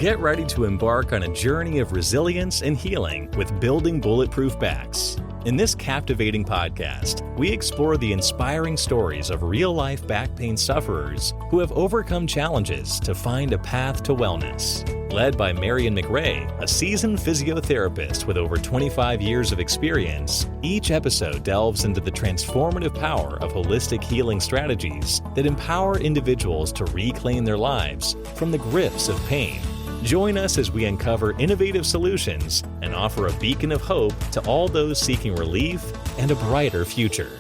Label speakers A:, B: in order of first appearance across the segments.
A: Get ready to embark on a journey of resilience and healing with Building Bulletproof Backs. In this captivating podcast, we explore the inspiring stories of real-life back pain sufferers who have overcome challenges to find a path to wellness. Led by Marion, a seasoned physiotherapist with over 25 years of experience, each episode delves into the transformative power of holistic healing strategies that empower individuals to reclaim their lives from the grips of pain. Join us as we uncover innovative solutions and offer a beacon of hope to all those seeking relief and a brighter future.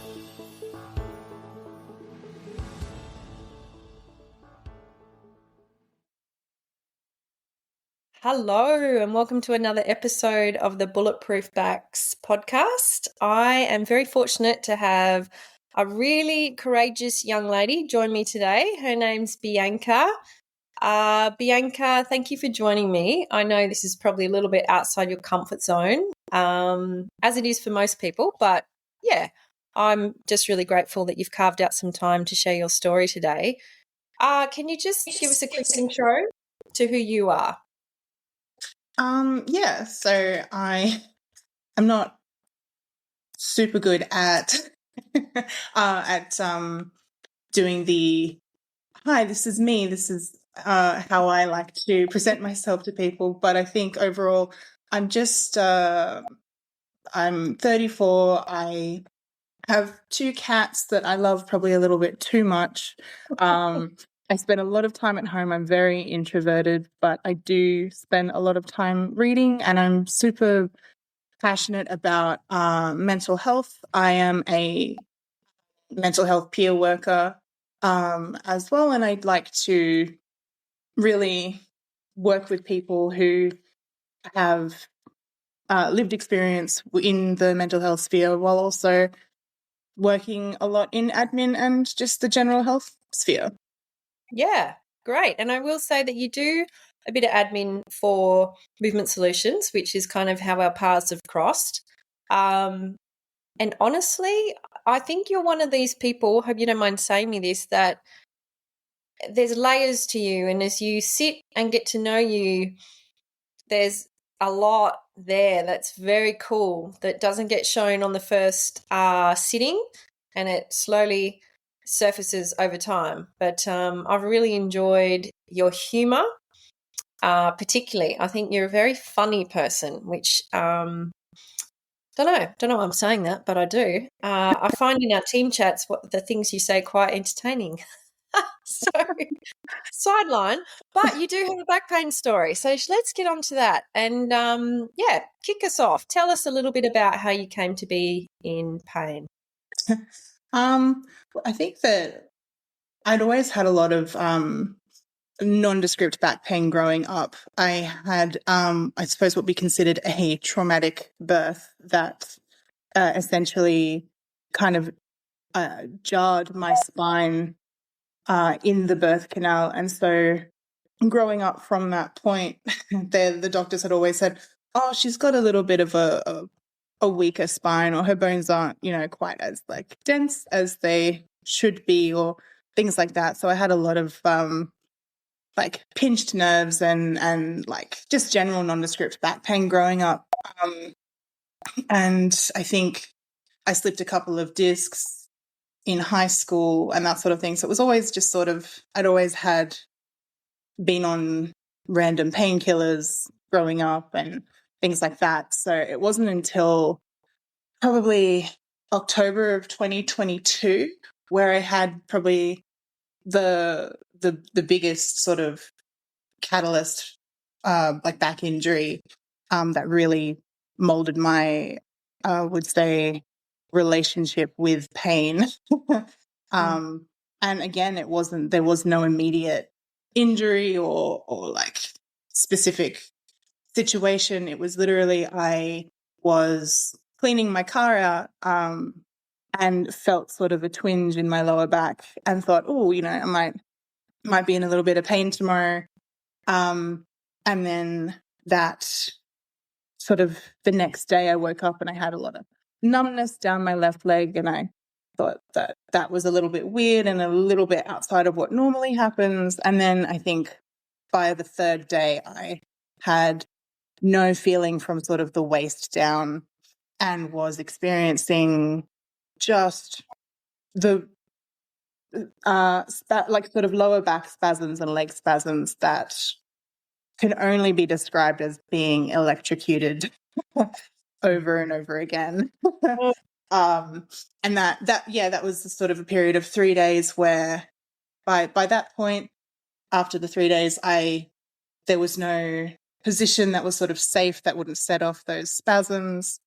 B: Hello, and welcome to another episode of the Bulletproof Backs podcast. I am very fortunate to have a really courageous young lady join me today. Her name's Bianca. Bianca, thank you for joining me. I know this is probably a little bit outside your comfort zone, as it is for most people, but yeah, I'm just really grateful that you've carved out some time to share your story today. Can you just give us a quick intro to who you are?
C: So I'm not super good at doing the hi, this is me, this is how I like to present myself to people, but I think overall I'm 34. I have two cats that I love probably a little bit too much. I spend a lot of time at home. I'm very introverted, but I do spend a lot of time reading, and I'm super passionate about mental health. I am a mental health peer worker as well, and I'd like to really work with people who have lived experience in the mental health sphere, while also working a lot in admin and just the general health sphere.
B: Yeah, great. And I will say that you do a bit of admin for Movement Solutions, which is kind of how our paths have crossed. And honestly, I think you're one of these people, hope you don't mind saying me this, that there's layers to you. And as you sit and get to know you, there's a lot there that's very cool that doesn't get shown on the first sitting, and it slowly surfaces over time. But I've really enjoyed your humour, particularly. I think you're a very funny person, which don't know why I'm saying that, but I do. I find in our team chats the things you say quite entertaining. So, sideline, but you do have a back pain story. So let's get on to that. And kick us off. Tell us a little bit about how you came to be in pain.
C: I think that I'd always had a lot of nondescript back pain growing up. I had, I suppose, what we considered a traumatic birth that essentially kind of jarred my spine in the birth canal. And so growing up from that point, the doctors had always said, oh, she's got a little bit of a weaker spine, or her bones aren't, quite as like dense as they should be, or things like that. So I had a lot of like pinched nerves and like just general nondescript back pain growing up. And I think I slipped a couple of discs in high school and that sort of thing. So it was always just sort of, I'd always had been on random painkillers growing up and things like that. So it wasn't until probably October of 2022 where I had probably the biggest sort of catalyst, like back injury, that really molded my, would say, relationship with pain. And again, there was no immediate injury or like specific situation. It was literally, I was cleaning my car out and felt sort of a twinge in my lower back and thought, oh, I might be in a little bit of pain tomorrow. And then that sort of the next day I woke up and I had a lot of numbness down my left leg, and I thought that was a little bit weird and a little bit outside of what normally happens. And then I think by the third day, I had no feeling from sort of the waist down and was experiencing just the like sort of lower back spasms and leg spasms that can only be described as being electrocuted over and over again. And that was sort of a period of 3 days where by that point, after the 3 days, there was no position that was sort of safe that wouldn't set off those spasms,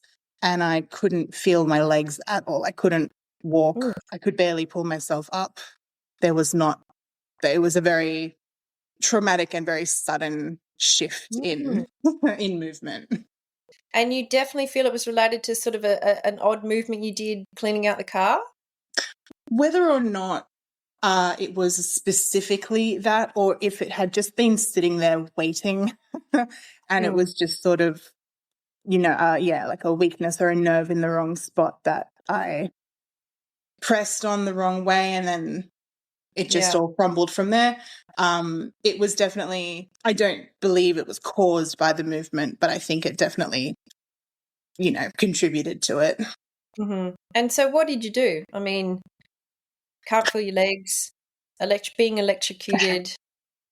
C: and I couldn't feel my legs at all. I couldn't walk. I could barely pull myself up. It was a very traumatic and very sudden shift in movement.
B: And you definitely feel it was related to sort of an odd movement you did cleaning out the car?
C: Whether or not it was specifically that, or if it had just been sitting there waiting and it was just sort of, like a weakness or a nerve in the wrong spot that I pressed on the wrong way, and then it just all crumbled from there. It was definitely, I don't believe it was caused by the movement, but I think it definitely, contributed to it.
B: Mm-hmm. And so what did you do? I mean, can't feel your legs, being electrocuted.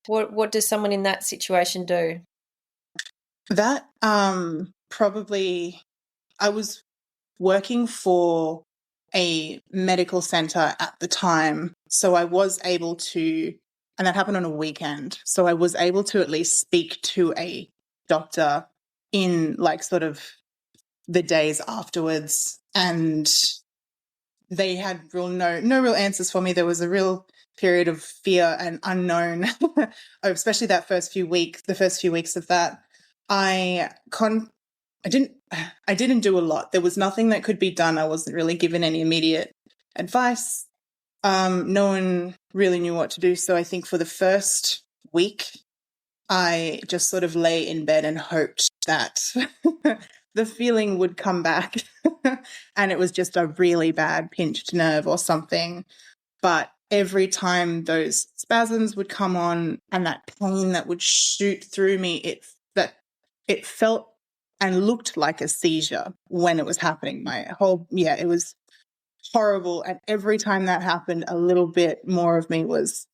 B: What does someone in that situation do?
C: That probably, I was working for a medical center at the time, so I was able to, and that happened on a weekend, so I was able to at least speak to a doctor in like sort of the days afterwards, and they had no real answers for me. There was a real period of fear and unknown, especially the first few weeks of that. I didn't do a lot. There was nothing that could be done. I wasn't really given any immediate advice. No one really knew what to do. So I think for the first week, I just sort of lay in bed and hoped that the feeling would come back and it was just a really bad pinched nerve or something. But every time those spasms would come on and that pain that would shoot through me, it felt and looked like a seizure when it was happening. It was horrible. And every time that happened, a little bit more of me was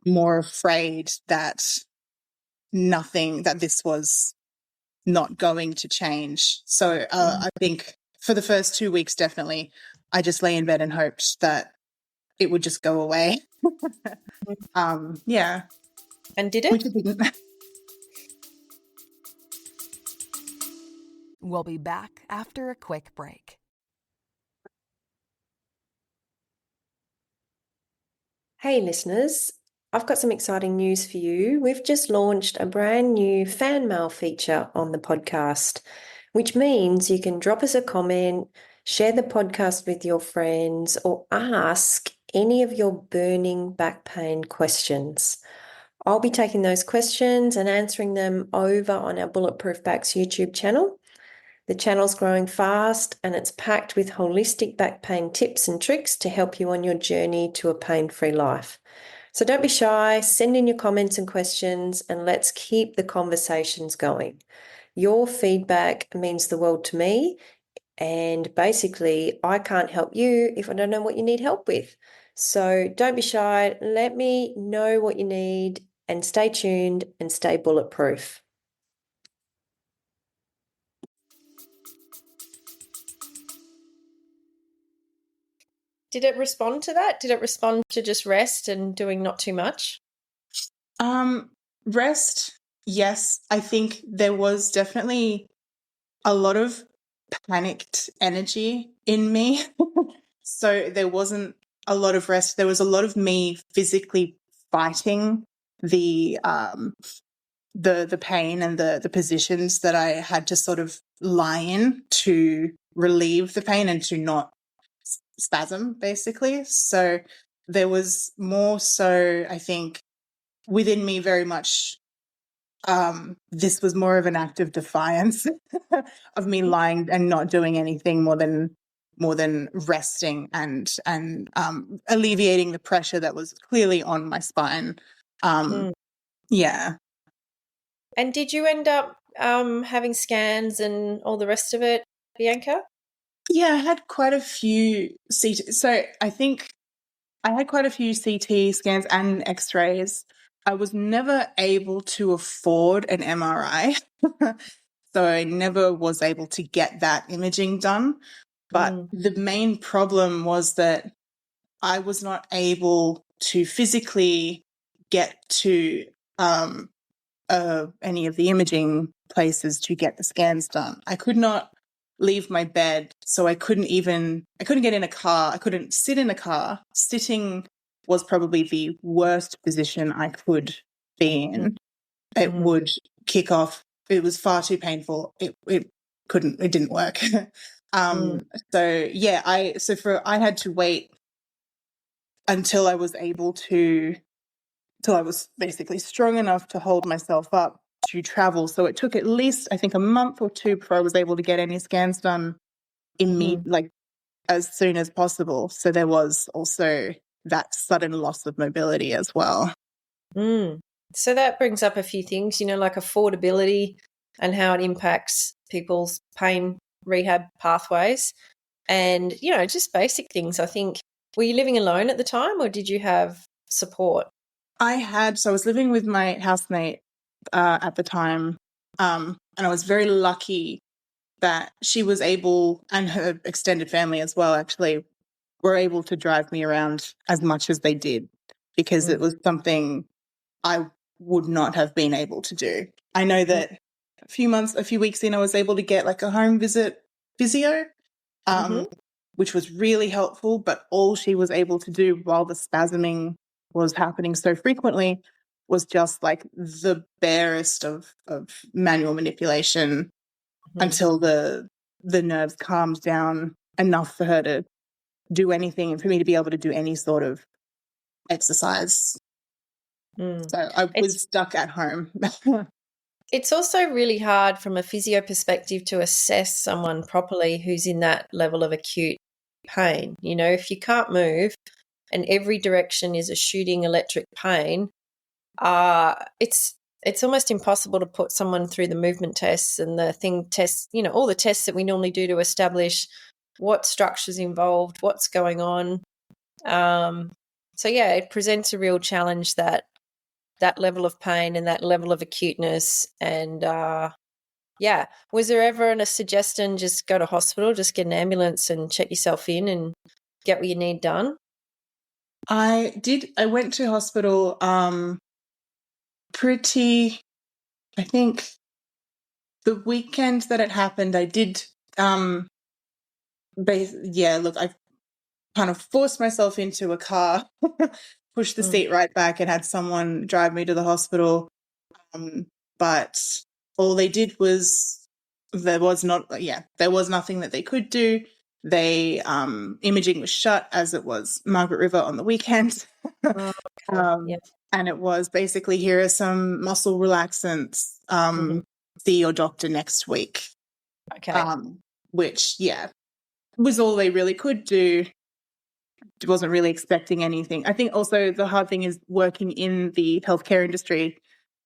C: more afraid that this was not going to change. So I think for the first 2 weeks, definitely, I just lay in bed and hoped that it would just go away. Yeah.
B: And did it?
C: Which it didn't.
D: We'll be back after a quick break.
B: Hey listeners, I've got some exciting news for you. We've just launched a brand new fan mail feature on the podcast, which means you can drop us a comment, share the podcast with your friends, or ask any of your burning back pain questions. I'll be taking those questions and answering them over on our Bulletproof Backs YouTube channel. The channel's growing fast and it's packed with holistic back pain tips and tricks to help you on your journey to a pain-free life. So don't be shy, send in your comments and questions, and let's keep the conversations going. Your feedback means the world to me, and basically I can't help you if I don't know what you need help with. So don't be shy, let me know what you need, and stay tuned and stay bulletproof. Did it respond to that? Did it respond to just rest and doing not too much?
C: Rest, yes. I think there was definitely a lot of panicked energy in me. So there wasn't a lot of rest. There was a lot of me physically fighting the pain and the positions that I had to sort of lie in to relieve the pain and to not spasm, basically. So there was more so, I think, within me very much, this was more of an act of defiance of me lying and not doing anything more than resting and alleviating the pressure that was clearly on my spine. Yeah.
B: And did you end up having scans and all the rest of it, Bianca?
C: Yeah, I had quite a few CT. So I think I had quite a few CT scans and X-rays. I was never able to afford an MRI. So I never was able to get that imaging done. But the main problem was that I was not able to physically get to any of the imaging places to get the scans done. I could not leave my bed, so I couldn't get in a car. I couldn't sit in a car. Sitting was probably the worst position I could be in. It would kick off. It was far too painful. It didn't work. So yeah, I had to wait until I was till I was basically strong enough to hold myself up to travel. So it took at least, I think, a month or two before I was able to get any scans done like as soon as possible. So there was also that sudden loss of mobility as well.
B: So that brings up a few things, like affordability and how it impacts people's pain rehab pathways and, just basic things. I think, were you living alone at the time or did you have support?
C: I was living with my housemate at the time, and I was very lucky that she was able, and her extended family as well, actually, were able to drive me around as much as they did, because it was something I would not have been able to do. I know that a few weeks in, I was able to get like a home visit physio, which was really helpful, but all she was able to do while the spasming was happening so frequently was just like the barest of manual manipulation until the nerves calmed down enough for her to do anything and for me to be able to do any sort of exercise. So I was stuck at home.
B: It's also really hard from a physio perspective to assess someone properly who's in that level of acute pain. If you can't move and every direction is a shooting electric pain, it's almost impossible to put someone through the movement tests and the thing tests, all the tests that we normally do to establish what structure's involved, what's going on. So yeah, it presents a real challenge, that level of pain and that level of acuteness. And was there ever a suggestion, just go to hospital, just get an ambulance and check yourself in and get what you need done?
C: I went to hospital I think the weekend that it happened, I did I kind of forced myself into a car, pushed the seat right back and had someone drive me to the hospital. But all they did was there was nothing that they could do. They imaging was shut as it was Margaret River on the weekend. And it was basically, here are some muscle relaxants. See your doctor next week.
B: Okay.
C: Which was all they really could do. Wasn't really expecting anything. I think also the hard thing is working in the healthcare industry.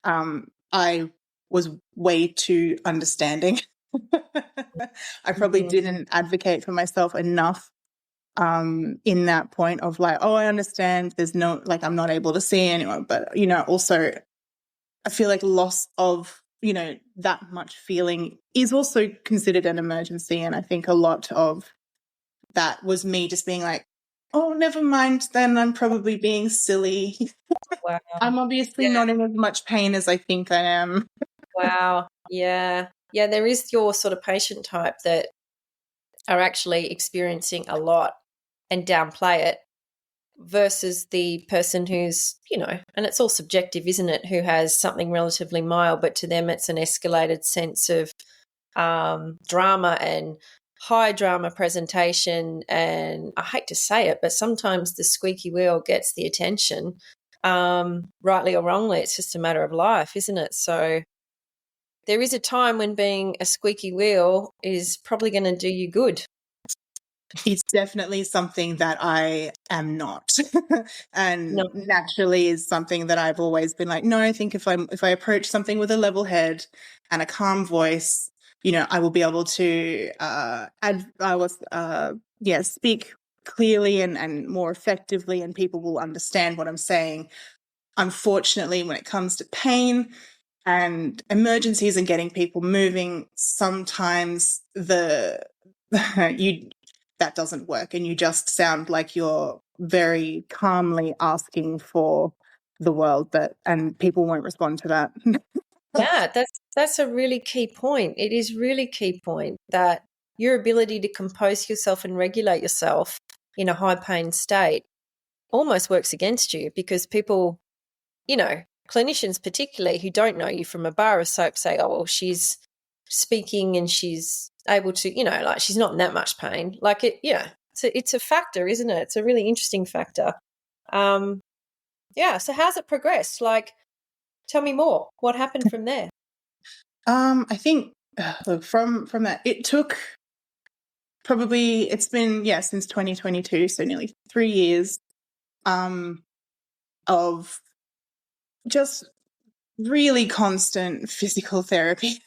C: I was way too understanding. I probably didn't advocate for myself enough in that point of like, oh, I understand there's no, like, I'm not able to see anyone. But, also I feel like loss of, that much feeling is also considered an emergency. And I think a lot of that was me just being like, oh, never mind, then I'm probably being silly.
B: Wow.
C: I'm obviously not in as much pain as I think I am.
B: Wow. Yeah. Yeah, there is your sort of patient type that are actually experiencing a lot and downplay it versus the person who's, and it's all subjective, isn't it, who has something relatively mild, but to them it's an escalated sense of drama and high drama presentation. And I hate to say it, but sometimes the squeaky wheel gets the attention, rightly or wrongly. It's just a matter of life, isn't it? So there is a time when being a squeaky wheel is probably going to do you good.
C: It's definitely something that I am not. And
B: No.
C: naturally is something that I've always been like, no, I think if I approach something with a level head and a calm voice, I will be able to speak clearly and more effectively, and people will understand what I'm saying. Unfortunately, when it comes to pain and emergencies and getting people moving, sometimes that doesn't work, and you just sound like you're very calmly asking for the world, and people won't respond to that.
B: Yeah, that's a really key point. It is really key point that your ability to compose yourself and regulate yourself in a high pain state almost works against you, because people, clinicians particularly who don't know you from a bar of soap say, oh, well, she's speaking and she's able to, like she's not in that much pain. Like it's a factor, isn't it? It's a really interesting factor. So how's it progressed? Like, tell me more. What happened from there?
C: I think look, from that, it took probably, it's been, since 2022, so nearly 3 years of just really constant physical therapy.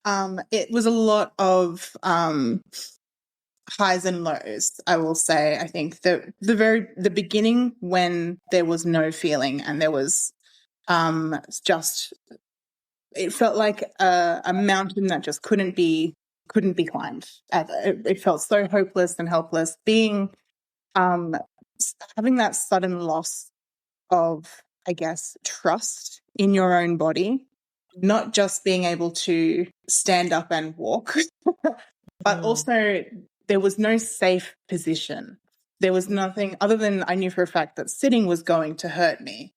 C: It was a lot of highs and lows, I will say. I think the beginning, when there was no feeling and there was it felt like a mountain that just couldn't be climbed. It felt so hopeless and helpless. Having that sudden loss of, I guess, trust in your own body, not just being able to stand up and walk, but also there was no safe position. There was nothing other than, I knew for a fact that sitting was going to hurt me.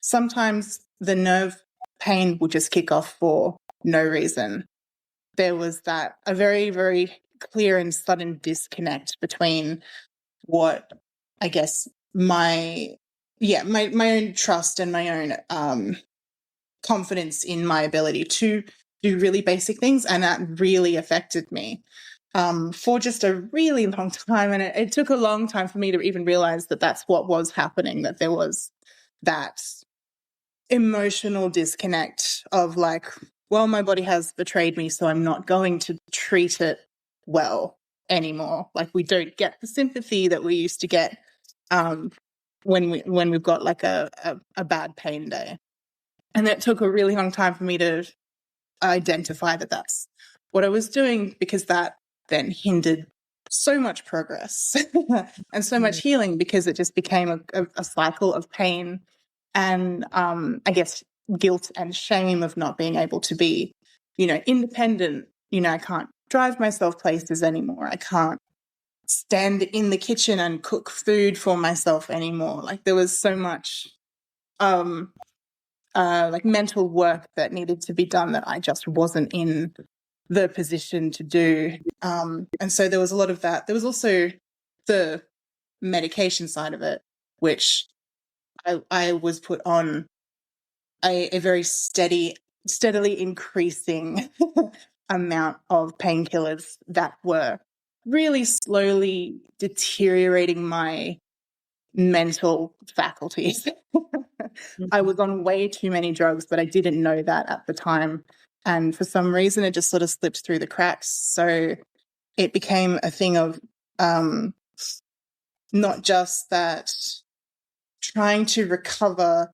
C: Sometimes the nerve pain would just kick off for no reason. There was a very, very clear and sudden disconnect between what, I guess, my own trust and my own confidence in my ability to do really basic things, and that really affected me for just a really long time. And it took a long time for me to even realize that that's what was happening, that there was that emotional disconnect of like, well, my body has betrayed me, so I'm not going to treat it well anymore. Like, we don't get the sympathy that we used to get when we've got like a bad pain day. And that took a really long time for me to identify that that's what I was doing, because that then hindered so much progress and so much healing, because it just became a cycle of pain and I guess guilt and shame of not being able to be, independent. I can't drive myself places anymore. I can't stand in the kitchen and cook food for myself anymore. Like, there was so much like mental work that needed to be done that I just wasn't in the position to do. And so there was a lot of that. There was also the medication side of it, which I was put on a very steadily increasing amount of painkillers that were really slowly deteriorating my mental faculties. I was on way too many drugs, but I didn't know that at the time. And for some reason, it just sort of slipped through the cracks. So it became a thing of not just that trying to recover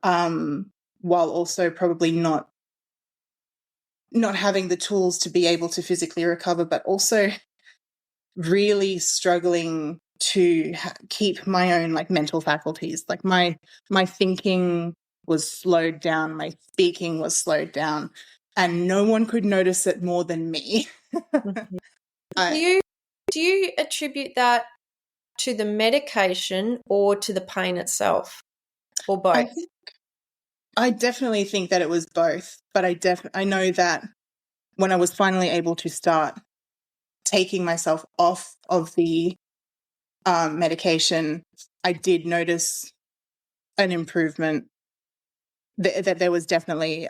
C: while also probably not having the tools to be able to physically recover, but also really struggling to keep my own like mental faculties. Like my thinking was slowed down, my speaking was slowed down, and no one could notice it more than me.
B: Do you attribute that to the medication or to the pain itself, or both?
C: I definitely think that it was both, but I know that when I was finally able to start taking myself off of the medication, I did notice an improvement. That there was definitely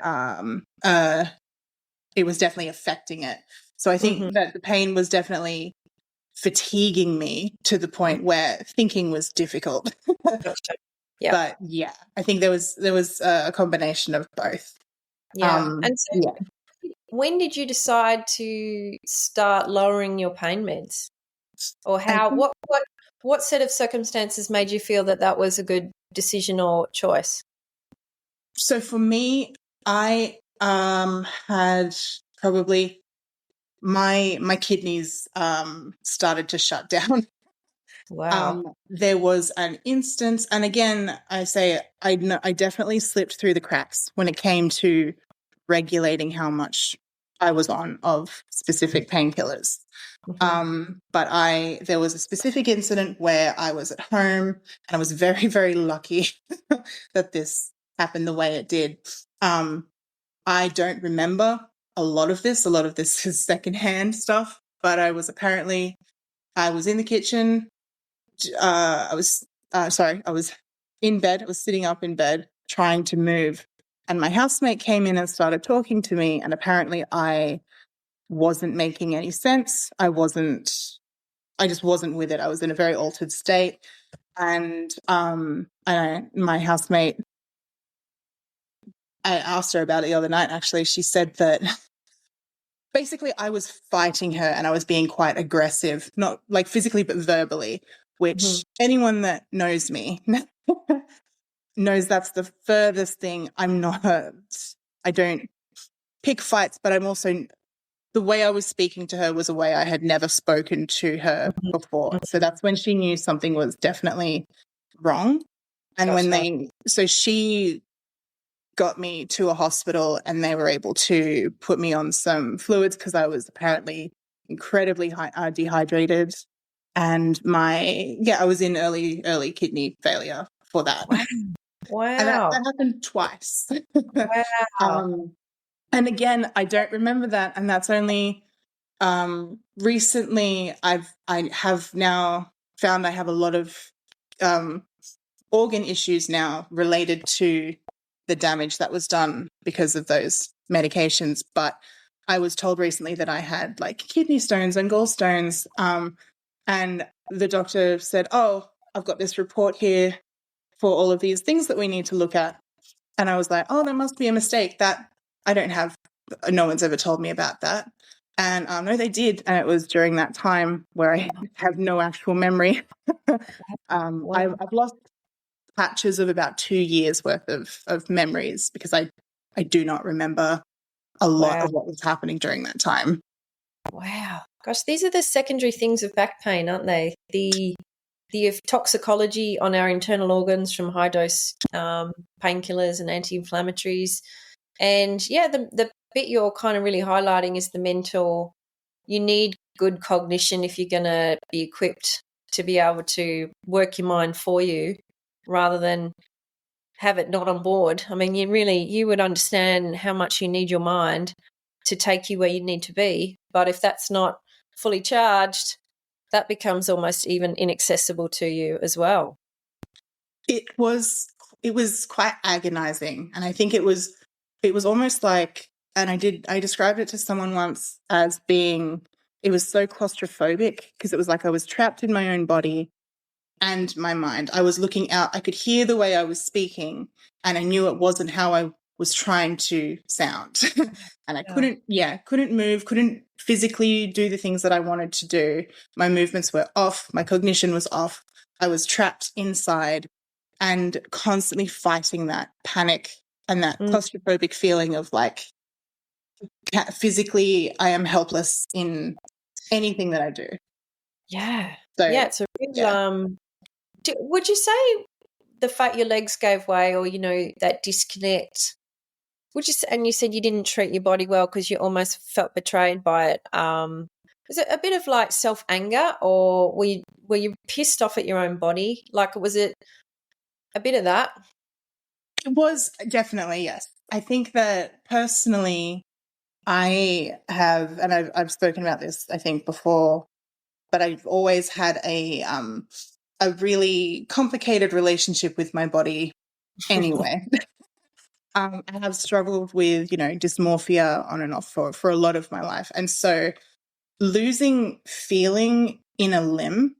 C: it was definitely affecting it. So I think that the pain was definitely fatiguing me to the point where thinking was difficult.
B: Gotcha. Yeah.
C: But yeah, I think there was a combination of both.
B: Yeah. And so
C: Yeah.
B: when did you decide to start lowering your pain meds? Or how, what set of circumstances made you feel that that was a good decision or choice?
C: So for me, I had probably my kidneys started to shut down.
B: Wow.
C: There was an instance, and again, I say I definitely slipped through the cracks when it came to regulating how much I was on of specific painkillers. But there was a specific incident where I was at home, and I was very, very lucky that this happened the way it did. I don't remember a lot of this. A lot of this is secondhand stuff, but I was in the kitchen. I was in bed. I was sitting up in bed trying to move, and my housemate came in and started talking to me, and apparently I wasn't making any sense. I just wasn't with it. I was in a very altered state. And my housemate, I asked her about it the other night, actually. She said that basically I was fighting her and I was being quite aggressive, not like physically, but verbally, which anyone that knows me knows that's the furthest thing. I don't pick fights, but I'm also, the way I was speaking to her was a way I had never spoken to her before. So that's when she knew something was definitely wrong. And so she got me to a hospital and they were able to put me on some fluids because I was apparently incredibly dehydrated. And I was in early kidney failure for that.
B: Wow.
C: And that happened twice.
B: Wow.
C: And again, I don't remember that. And that's only recently I have now found I have a lot of organ issues now related to the damage that was done because of those medications. But I was told recently that I had like kidney stones and gallstones. And the doctor said, "Oh, I've got this report here for all of these things that we need to look at." And I was like, "Oh, that must be a mistake. That I don't have, no one's ever told me about that." And no, they did. And it was during that time where I have no actual memory. I've lost patches of about 2 years worth of memories because I do not remember a lot of what was happening during that time.
B: Wow. Gosh, these are the secondary things of back pain, aren't they? The toxicology on our internal organs from high dose painkillers and anti-inflammatories. And yeah, the bit you're kind of really highlighting is the mental. You need good cognition if you're going to be equipped to be able to work your mind for you rather than have it not on board. I mean, you would understand how much you need your mind to take you where you need to be. But if that's not fully charged, that becomes almost even inaccessible to you as well.
C: It was quite agonizing. And I think it was almost like, and I described it to someone once as being, it was so claustrophobic because it was like I was trapped in my own body and my mind. I was looking out, I could hear the way I was speaking and I knew it wasn't how I was trying to sound. And I couldn't move, couldn't physically do the things that I wanted to do. My movements were off, my cognition was off. I was trapped inside and constantly fighting that panic and that claustrophobic feeling of like physically I am helpless in anything that I do.
B: Yeah.
C: So,
B: yeah, it's a real would you say the fact your legs gave way or, that disconnect, and you said you didn't treat your body well because you almost felt betrayed by it. Was it a bit of like self-anger or were you pissed off at your own body? Like, was it a bit of that?
C: It was definitely, yes. I think that personally I have, and I've spoken about this, I think, before, but I've always had a really complicated relationship with my body anyway. I have struggled with, dysmorphia on and off for a lot of my life. And so losing feeling in a limb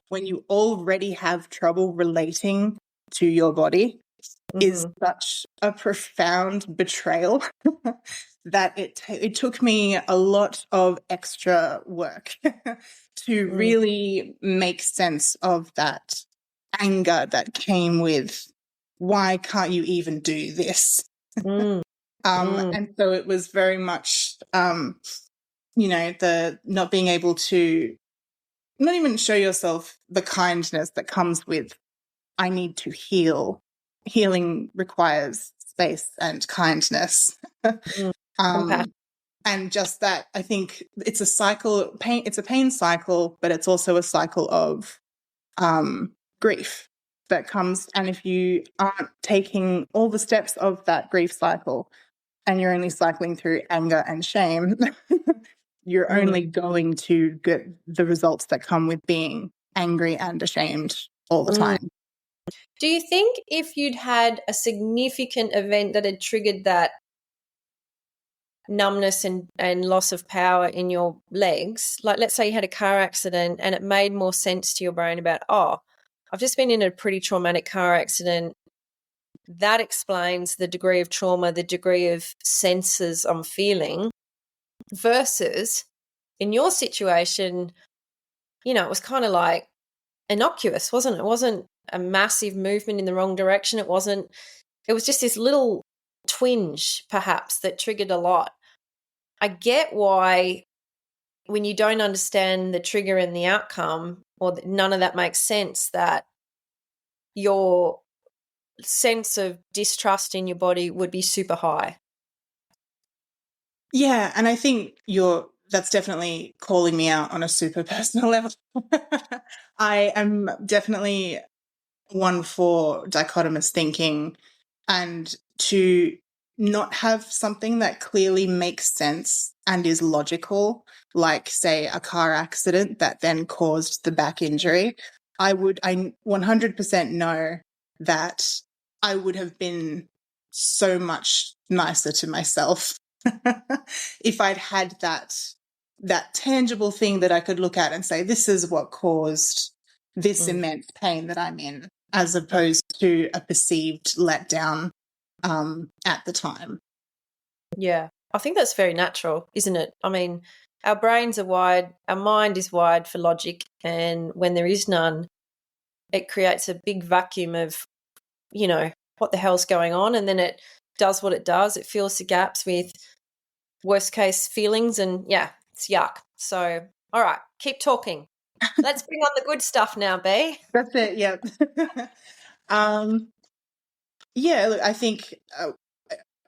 C: when you already have trouble relating to your body is such a profound betrayal that it took me a lot of extra work to really make sense of that anger that came with, why can't you even do this? And so it was very much, the not being able to not even show yourself the kindness that comes with, I need to heal. Healing requires space and kindness. And just that, I think it's a cycle, it's a pain cycle, but it's also a cycle of grief that comes. And if you aren't taking all the steps of that grief cycle and you're only cycling through anger and shame, you're only going to get the results that come with being angry and ashamed all the time.
B: Do you think if you'd had a significant event that had triggered that numbness and loss of power in your legs, like let's say you had a car accident and it made more sense to your brain about, I've just been in a pretty traumatic car accident, that explains the degree of trauma, the degree of senses I'm feeling, versus in your situation, it was kind of like innocuous, wasn't it? It wasn't a massive movement in the wrong direction. It was just this little twinge perhaps that triggered a lot. I get why when you don't understand the trigger and the outcome, or none of that makes sense, that your sense of distrust in your body would be super high.
C: Yeah, and I think that's definitely calling me out on a super personal level. I am definitely one for dichotomous thinking, and to not have something that clearly makes sense and is logical, like say a car accident that then caused the back injury. I 100% know that I would have been so much nicer to myself if I'd had that tangible thing that I could look at and say, this is what caused this immense pain that I'm in, as opposed to a perceived letdown at the time.
B: Yeah, I think that's very natural, isn't it? I mean, our brains are wired, our mind is wired for logic, and when there is none, it creates a big vacuum of, what the hell's going on, and then it does what it does. It fills the gaps with worst case feelings, and it's yuck. So, all right, keep talking. Let's bring on the good stuff now, B.
C: That's it, yeah. Look, I think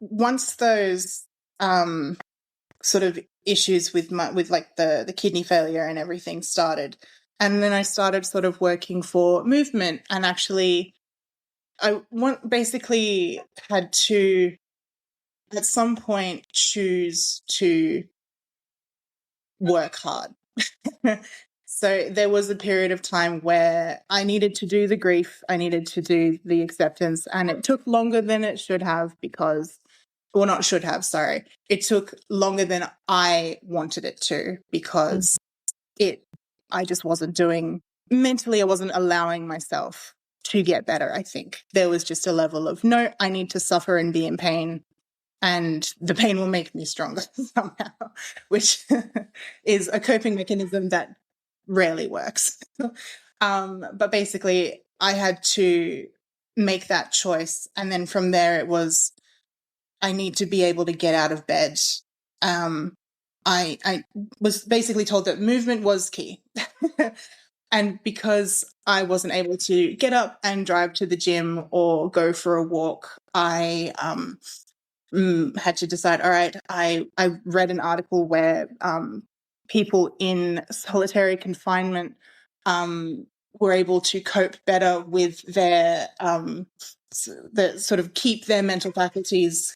C: once those sort of issues with like the kidney failure and everything started, and then I started sort of working for movement, and actually I basically had to at some point choose to work hard. So there was a period of time where I needed to do the grief, I needed to do the acceptance, and it took longer than it should have it took longer than I wanted it to, because I just wasn't doing, mentally I wasn't allowing myself to get better. I think there was just a level of, no, I need to suffer and be in pain, and the pain will make me stronger somehow, which is a coping mechanism that rarely works. But basically I had to make that choice. And then from there it was, I need to be able to get out of bed. I was basically told that movement was key. And because I wasn't able to get up and drive to the gym or go for a walk, I had to decide, all right, I read an article where people in solitary confinement were able to cope better with their the sort of keep their mental faculties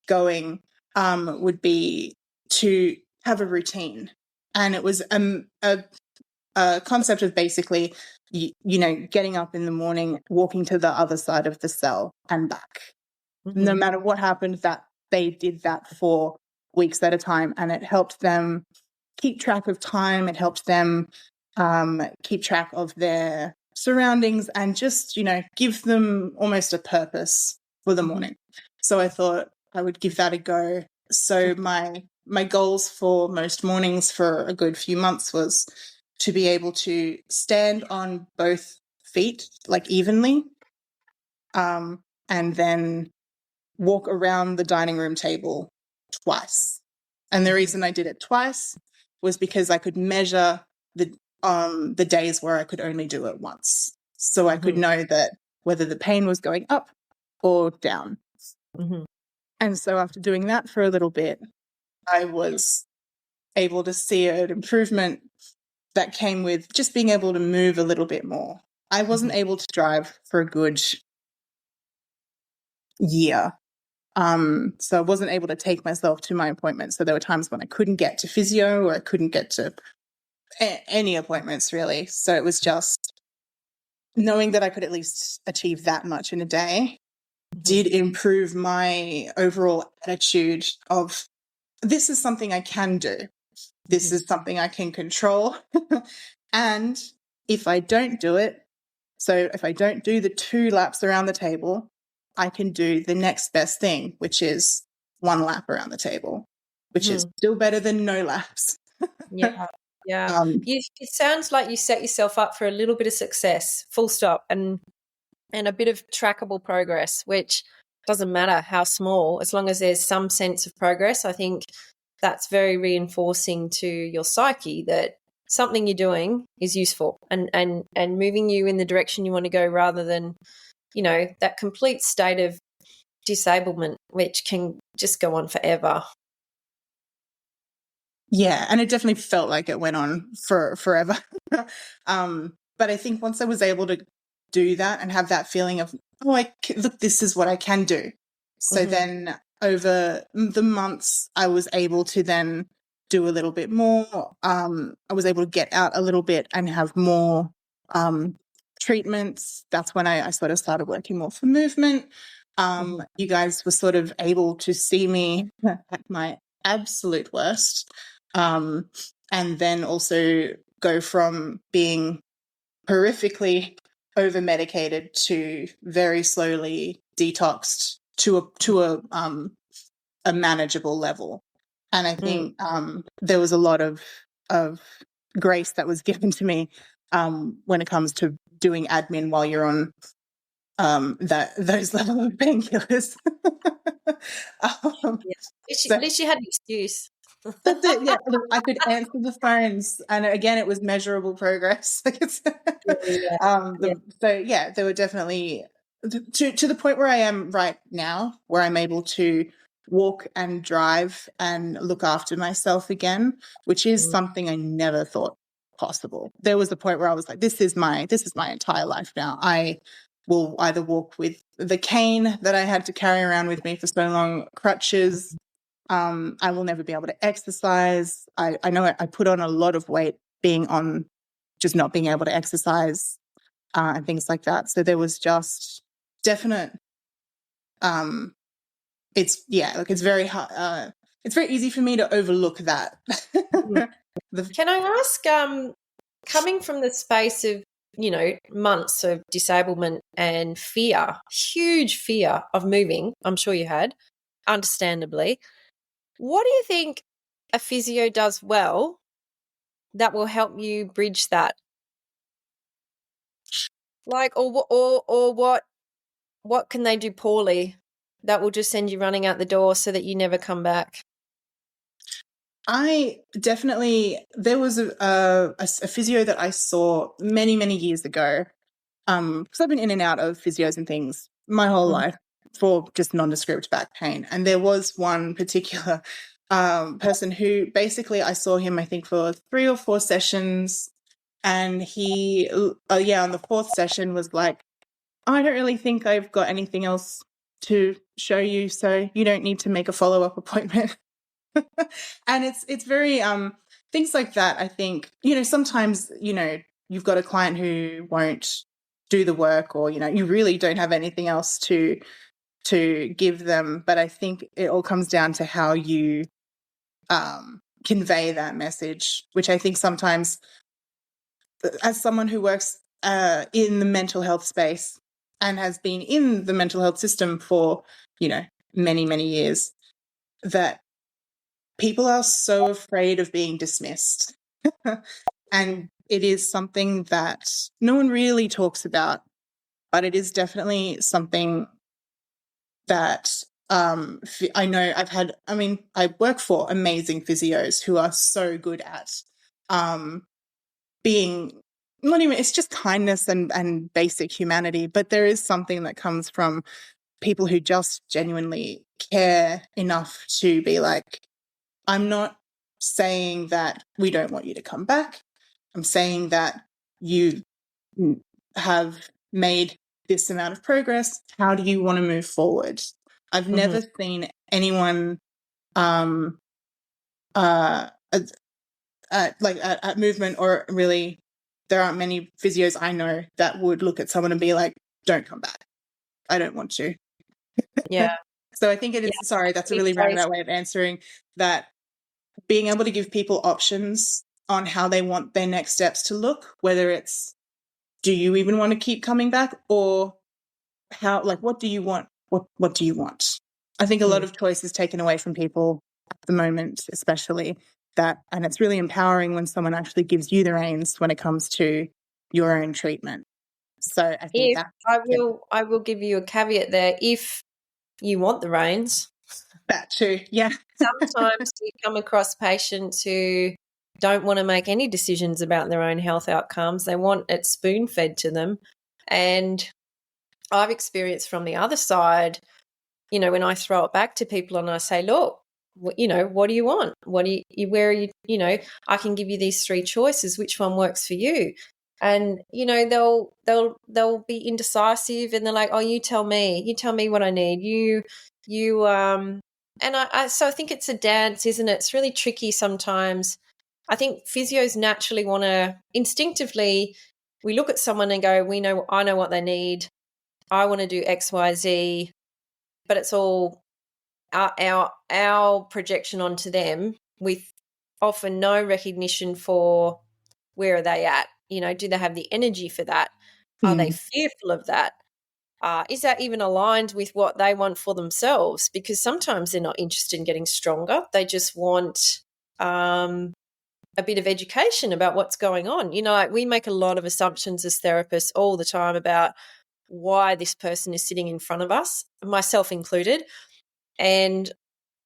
C: going, would be to have a routine. And it was a concept of basically, getting up in the morning, walking to the other side of the cell and back. No matter what happened, that they did that for weeks at a time, and it helped them keep track of time. It helped them keep track of their surroundings, and just, give them almost a purpose for the morning. So I thought I would give that a go. So my goals for most mornings for a good few months was to be able to stand on both feet, like evenly, and then walk around the dining room table twice. And the reason I did it twice was because I could measure the days where I could only do it once. So I could know that whether the pain was going up or down. And so after doing that for a little bit, I was able to see an improvement that came with just being able to move a little bit more. I wasn't able to drive for a good year. So I wasn't able to take myself to my appointments. So there were times when I couldn't get to physio, or I couldn't get to any appointments, really. So it was just knowing that I could at least achieve that much in a day did improve my overall attitude of, this is something I can do. This is something I can control. And if I don't do it, so if I don't do the 2 laps around the table, I can do the next best thing, which is 1 lap around the table, which is still better than no laps.
B: Yeah. It sounds like you set yourself up for a little bit of success, full stop, and a bit of trackable progress, which doesn't matter how small, as long as there's some sense of progress. I think that's very reinforcing to your psyche that something you're doing is useful and moving you in the direction you want to go, rather than, that complete state of disablement, which can just go on forever.
C: Yeah, and it definitely felt like it went on for forever. But I think once I was able to do that and have that feeling of, look, this is what I can do. So then over the months, I was able to then do a little bit more. I was able to get out a little bit and have more treatments. That's when I sort of started working more for movement. You guys were sort of able to see me at my absolute worst. And then also go from being horrifically over-medicated to very slowly detoxed to a manageable level. And I think there was a lot of grace that was given to me when it comes to doing admin while you're on those level of painkillers.
B: At least you had an excuse.
C: That's it. Yeah, I could answer the phones, and again, it was measurable progress. So there were definitely to the point where I am right now, where I'm able to walk and drive and look after myself again, which is something I never thought possible. There was a point where I was like, this is my entire life now. I will either walk with the cane that I had to carry around with me for so long, crutches. I will never be able to exercise. I know I put on a lot of weight being on just not being able to exercise and things like that. So there was just definite, it's very hard. It's very easy for me to overlook that.
B: Can I ask, coming from the space of, months of disablement and fear, huge fear of moving, I'm sure you had, understandably, what do you think a physio does well that will help you bridge that? Like, or what can they do poorly that will just send you running out the door so that you never come back?
C: There was a physio that I saw many, many years ago, because I've been in and out of physios and things my whole life for just nondescript back pain. And there was one particular person who basically I saw him, I think, for 3 or 4 sessions. And he, on the 4th session was like, I don't really think I've got anything else to show you, so you don't need to make a follow-up appointment. And it's very things like that. I think, sometimes, you've got a client who won't do the work, or, you really don't have anything else to give them. But I think it all comes down to how you convey that message, which I think sometimes as someone who works in the mental health space and has been in the mental health system for, many, many years, that people are so afraid of being dismissed. And it is something that no one really talks about, but it is definitely something that I know I work for amazing physios who are so good at being it's just kindness and basic humanity, but there is something that comes from people who just genuinely care enough to be like, I'm not saying that we don't want you to come back. I'm saying that you have made this amount of progress. How do you want to move forward? I've never seen anyone at movement, or really there aren't many physios I know that would look at someone and be like, don't come back. I don't want to.
B: Yeah.
C: So I think it is, sorry, that's a really roundabout way of answering that. Being able to give people options on how they want their next steps to look, whether it's, do you even want to keep coming back, or what do you want? What do you want? I think a lot of choice is taken away from people at the moment, especially that, and it's really empowering when someone actually gives you the reins when it comes to your own treatment. So I think
B: I will give you a caveat there. If you want the reins,
C: that too, yeah.
B: Sometimes you come across patients who don't want to make any decisions about their own health outcomes. They want it spoon-fed to them. And I've experienced from the other side, when I throw it back to people and I say, look, what do you want? Where are you, I can give you these 3 choices. Which one works for you? And, they'll be indecisive, and they're like, oh, you tell me what I need. And so I think it's a dance, isn't it? It's really tricky sometimes. I think physios naturally want to, instinctively, we look at someone and go, I know what they need. I want to do X, Y, Z, but it's all our projection onto them with often no recognition for where are they at. Do they have the energy for that? Are they fearful of that? Is that even aligned with what they want for themselves? Because sometimes they're not interested in getting stronger. They just want a bit of education about what's going on. We make a lot of assumptions as therapists all the time about why this person is sitting in front of us, myself included. And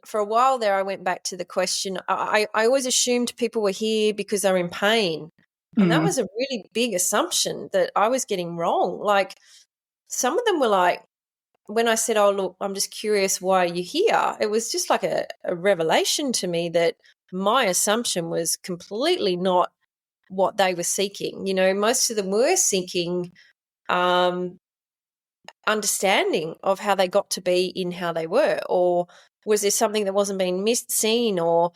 B: for a while there, I went back to the question. I always assumed people were here because they're in pain. And that was a really big assumption that I was getting wrong. Like, some of them were like, when I said, oh, look, I'm just curious, why are you here? It was just like a revelation to me that my assumption was completely not what they were seeking. Most of them were seeking understanding of how they got to be in how they were, or was there something that wasn't being seen, or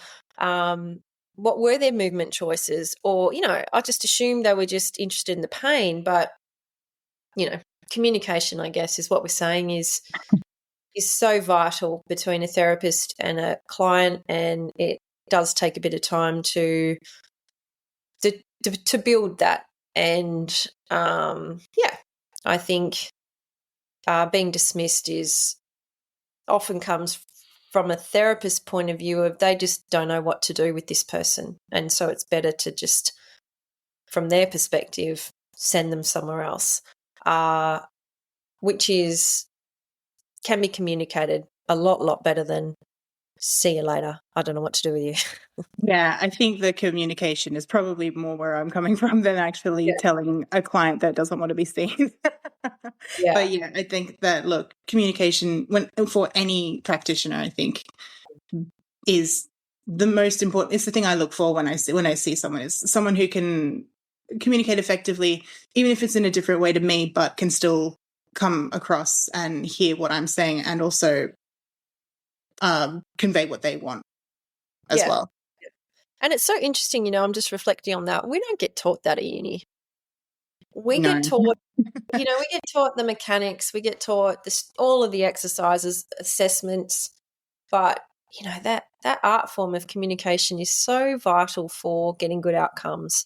B: what were their movement choices? Or, I just assumed they were just interested in the pain. But, communication, I guess, is what we're saying is so vital between a therapist and a client, and it does take a bit of time to build that. And I think being dismissed often comes from a therapist's point of view of they just don't know what to do with this person, and so it's better to just, from their perspective, send them somewhere else, which can be communicated a lot better than see you later. I don't know what to do with you.
C: Yeah, I think the communication is probably more where I'm coming from than actually telling a client that doesn't want to be seen.
B: Yeah.
C: But yeah, I think that, look, communication for any practitioner, I think, is the most important. It's the thing I look for when I see someone, is someone who can communicate effectively, even if it's in a different way to me, but can still come across and hear what I'm saying, and also convey what they want as well.
B: And it's so interesting, I'm just reflecting on that. We don't get taught that at uni. We get taught, we get taught the mechanics, we get taught all of the exercises, assessments, but that art form of communication is so vital for getting good outcomes.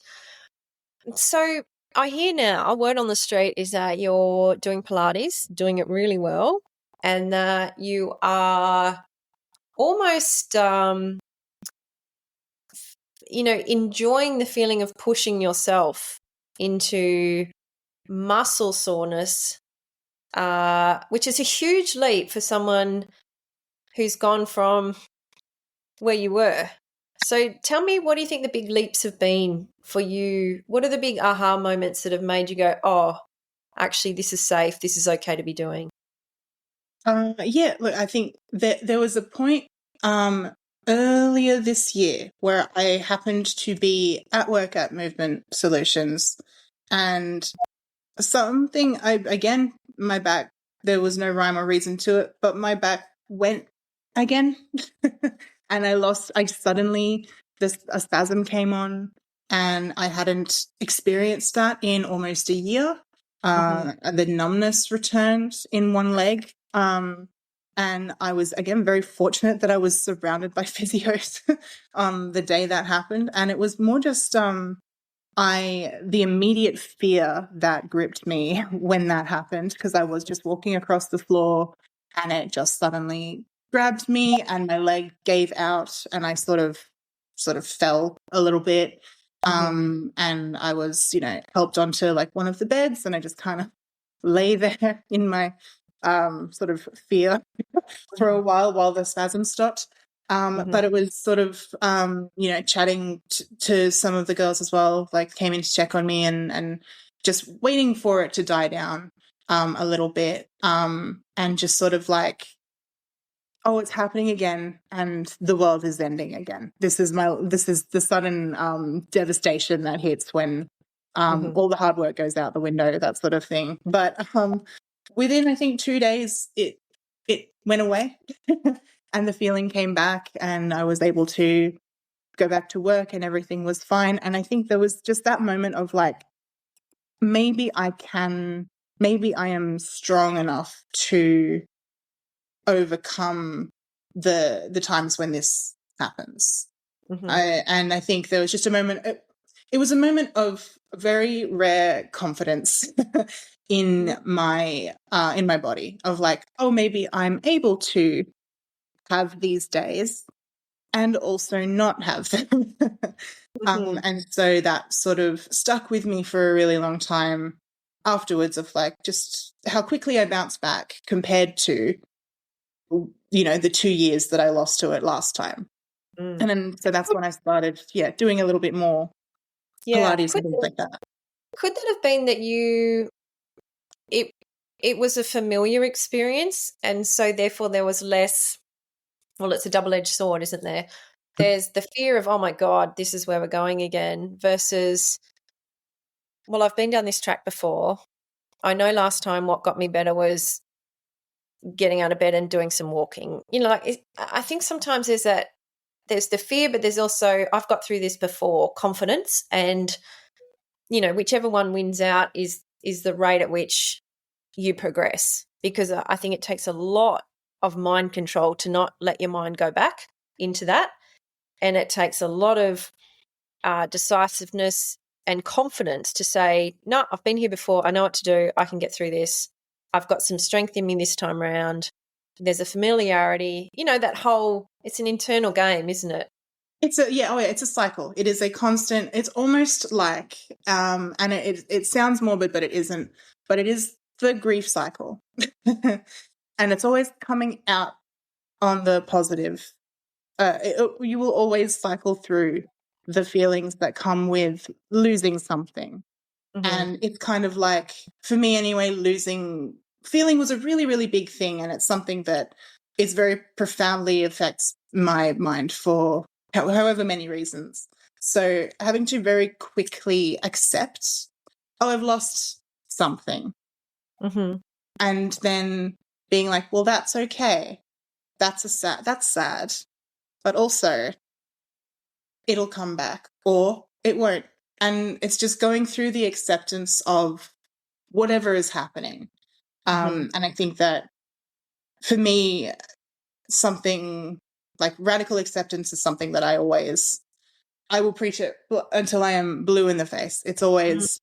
B: So I hear now, a word on the street is that you're doing Pilates, doing it really well, and that you are almost, enjoying the feeling of pushing yourself into muscle soreness, which is a huge leap for someone who's gone from where you were. So tell me, what do you think the big leaps have been for you? What are the big aha moments that have made you go, oh, actually, this is safe, this is okay to be doing?
C: Yeah, look, I think that there was a point earlier this year where I happened to be at work at Movement Solutions, and my back, there was no rhyme or reason to it, but my back went again. And a spasm came on, and I hadn't experienced that in almost a year. The numbness returned in one leg. And I was, again, very fortunate that I was surrounded by physios on the day that happened. And it was more just the immediate fear that gripped me when that happened, because I was just walking across the floor and it just suddenly grabbed me and my leg gave out and I sort of fell a little bit. And I was, helped onto like one of the beds, and I just kind of lay there in my sort of fear for a while the spasm stopped. But it was sort of, chatting to some of the girls as well, like came in to check on me and just waiting for it to die down a little bit, and just sort of like, oh, it's happening again and the world is ending again. This is the sudden devastation that hits when all the hard work goes out the window, that sort of thing. But within, I think, 2 days, it went away and the feeling came back and I was able to go back to work and everything was fine. And I think there was just that moment of like, maybe I am strong enough to overcome the times when this happens. And I think there was just a moment, it was a moment of very rare confidence in my body, of like, oh, maybe I'm able to have these days and also not have them. And so that sort of stuck with me for a really long time afterwards, of like just how quickly I bounced back compared to, the 2 years that I lost to it last time. And then, so that's when I started, doing a little bit more Pilates and things like that.
B: Could that have been that it was a familiar experience, and so therefore there was less, well, it's a double-edged sword, isn't there? There's the fear of, oh my God, this is where we're going again, versus, well, I've been down this track before. I know last time what got me better was getting out of bed and doing some walking. I think sometimes there's the fear, but there's also, I've got through this before, confidence, and, whichever one wins out is the rate at which you progress, because I think it takes a lot of mind control to not let your mind go back into that. And it takes a lot of decisiveness and confidence to say, no, I've been here before. I know what to do. I can get through this. I've got some strength in me this time around. There's a familiarity, that whole, it's an internal game, isn't it?
C: It's a cycle. It is a constant, it's almost like, and it sounds morbid, but it isn't, but it is the grief cycle. And it's always coming out on the positive. You will always cycle through the feelings that come with losing something. And it's kind of like, for me anyway, feeling was a really, really big thing. And it's something that is very profoundly affects my mind for however many reasons. So having to very quickly accept, oh, I've lost something. And then being like, well, that's okay. That's sad. But also it'll come back or it won't. And it's just going through the acceptance of whatever is happening. And I think that for me, something like radical acceptance is something that I always I will preach it until I am blue in the face. It's always,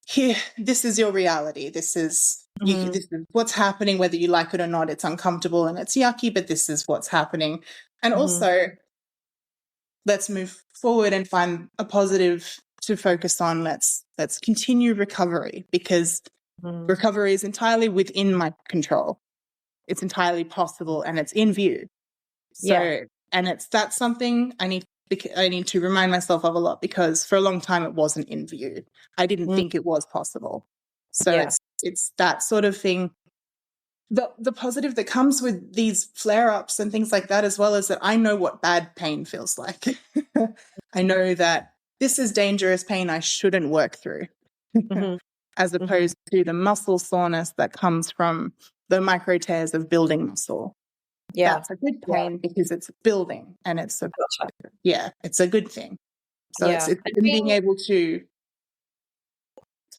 C: here, this is your reality. This is what's happening, whether you like it or not. It's uncomfortable and it's yucky, but this is what's happening. And also, let's move forward and find a positive to focus on. Let's continue recovery, because recovery is entirely within my control. It's entirely possible and it's in view. So, and that's something I need to remind myself of a lot, because for a long time it wasn't in view. I didn't think it was possible. So it's that sort of thing. The positive that comes with these flare-ups and things like that, as well, as that I know what bad pain feels like. I know that this is dangerous pain I shouldn't work through, as opposed to the muscle soreness that comes from the micro tears of building muscle. Yeah, that's a good pain because it's building, and it's it's a good thing. So it's being able to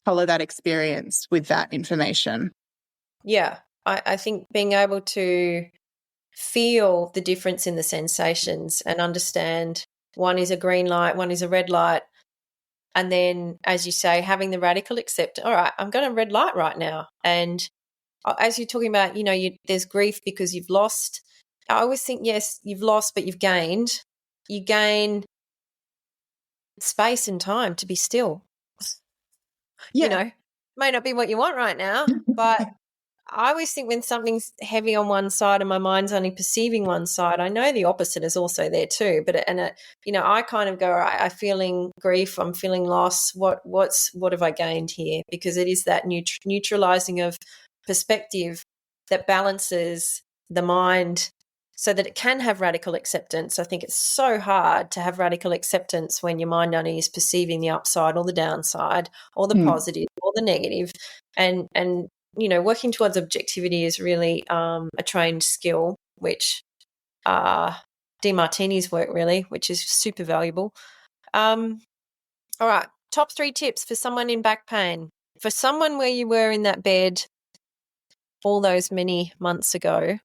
C: follow that experience with that information.
B: Yeah, I think being able to feel the difference in the sensations and understand one is a green light, one is a red light, and then, as you say, having the radical acceptance. All right, I'm going to red light right now, and as you're talking about, there's grief because you've lost. I always think, yes, you've lost, but you've gained. You gain space and time to be still. May not be what you want right now, but I always think when something's heavy on one side and my mind's only perceiving one side, I know the opposite is also there too. But I kind of go, all right, I'm feeling grief, I'm feeling loss. What have I gained here? Because it is that neutralizing of perspective that balances the mind so that it can have radical acceptance. I think it's so hard to have radical acceptance when your mind only is perceiving the upside or the downside or the positive or the negative. And working towards objectivity is really a trained skill, which DeMartini's work really, which is super valuable. All right, top 3 tips for someone in back pain. For someone where you were in that bed all those many months ago,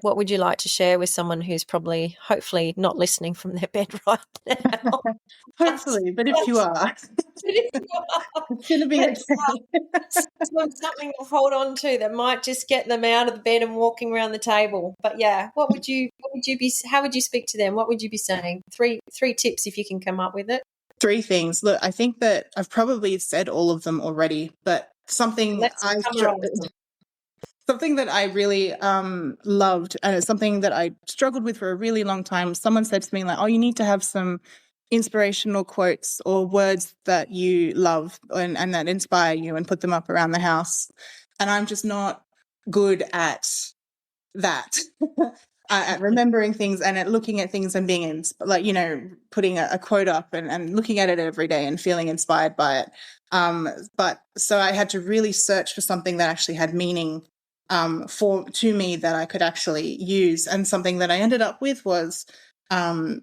B: what would you like to share with someone who's probably, hopefully, not listening from their bed right now?
C: Hopefully, but if you are, it's going to be okay.
B: Something to hold on to that might just get them out of the bed and walking around the table. But yeah, how would you speak to them? What would you be saying? Three tips if you can come up with it.
C: 3 things. Look, I think that I've probably said all of them already, but something that I really loved, and it's something that I struggled with for a really long time. Someone said to me, like, oh, you need to have some inspirational quotes or words that you love and that inspire you, and put them up around the house. And I'm just not good at that. At remembering things and at looking at things and being putting a quote up and looking at it every day and feeling inspired by it. But so I had to really search for something that actually had meaning to me that I could actually use. And something that I ended up with was not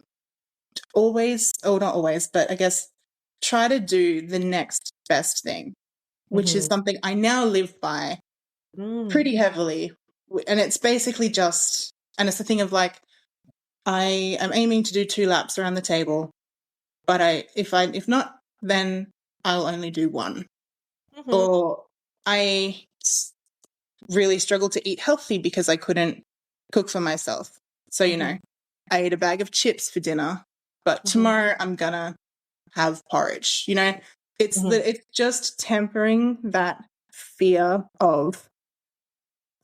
C: always, but I guess try to do the next best thing, which is something I now live by pretty heavily. And it's basically and it's the thing of like, I am aiming to do 2 laps around the table, but if not, then I'll only do 1. Or I really struggled to eat healthy because I couldn't cook for myself. So, I ate a bag of chips for dinner, but tomorrow I'm gonna have porridge. It's just tempering that fear of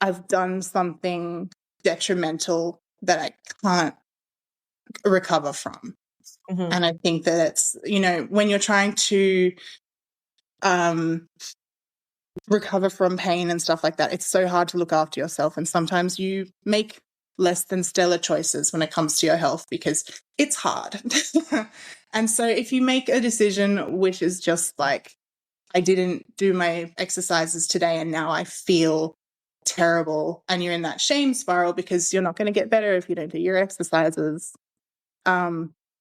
C: I've done something detrimental that I can't recover from. And I think that it's, when you're trying to recover from pain and stuff like that, it's so hard to look after yourself. And sometimes you make less than stellar choices when it comes to your health because it's hard. And so if you make a decision which is just like, I didn't do my exercises today and now I feel terrible, and you're in that shame spiral because you're not going to get better if you don't do your exercises.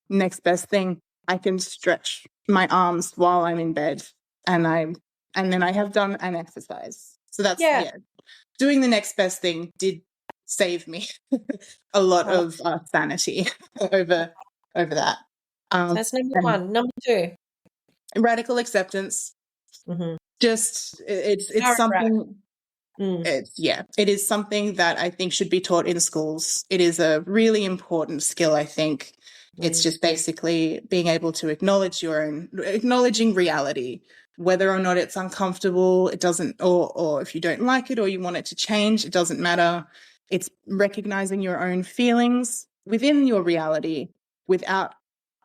C: Next best thing, I can stretch my arms while I'm in bed, and then I have done an exercise. So that's doing the next best thing did save me a lot of sanity over that.
B: So that's number
C: And
B: one. Number two.
C: radical acceptance.
B: Mm-hmm.
C: Just it's something. It is something that I think should be taught in schools. It is a really important skill, I think. It's just basically being able to acknowledging reality, whether or not it's uncomfortable, it doesn't, or if you don't like it or you want it to change, it doesn't matter. It's recognizing your own feelings within your reality without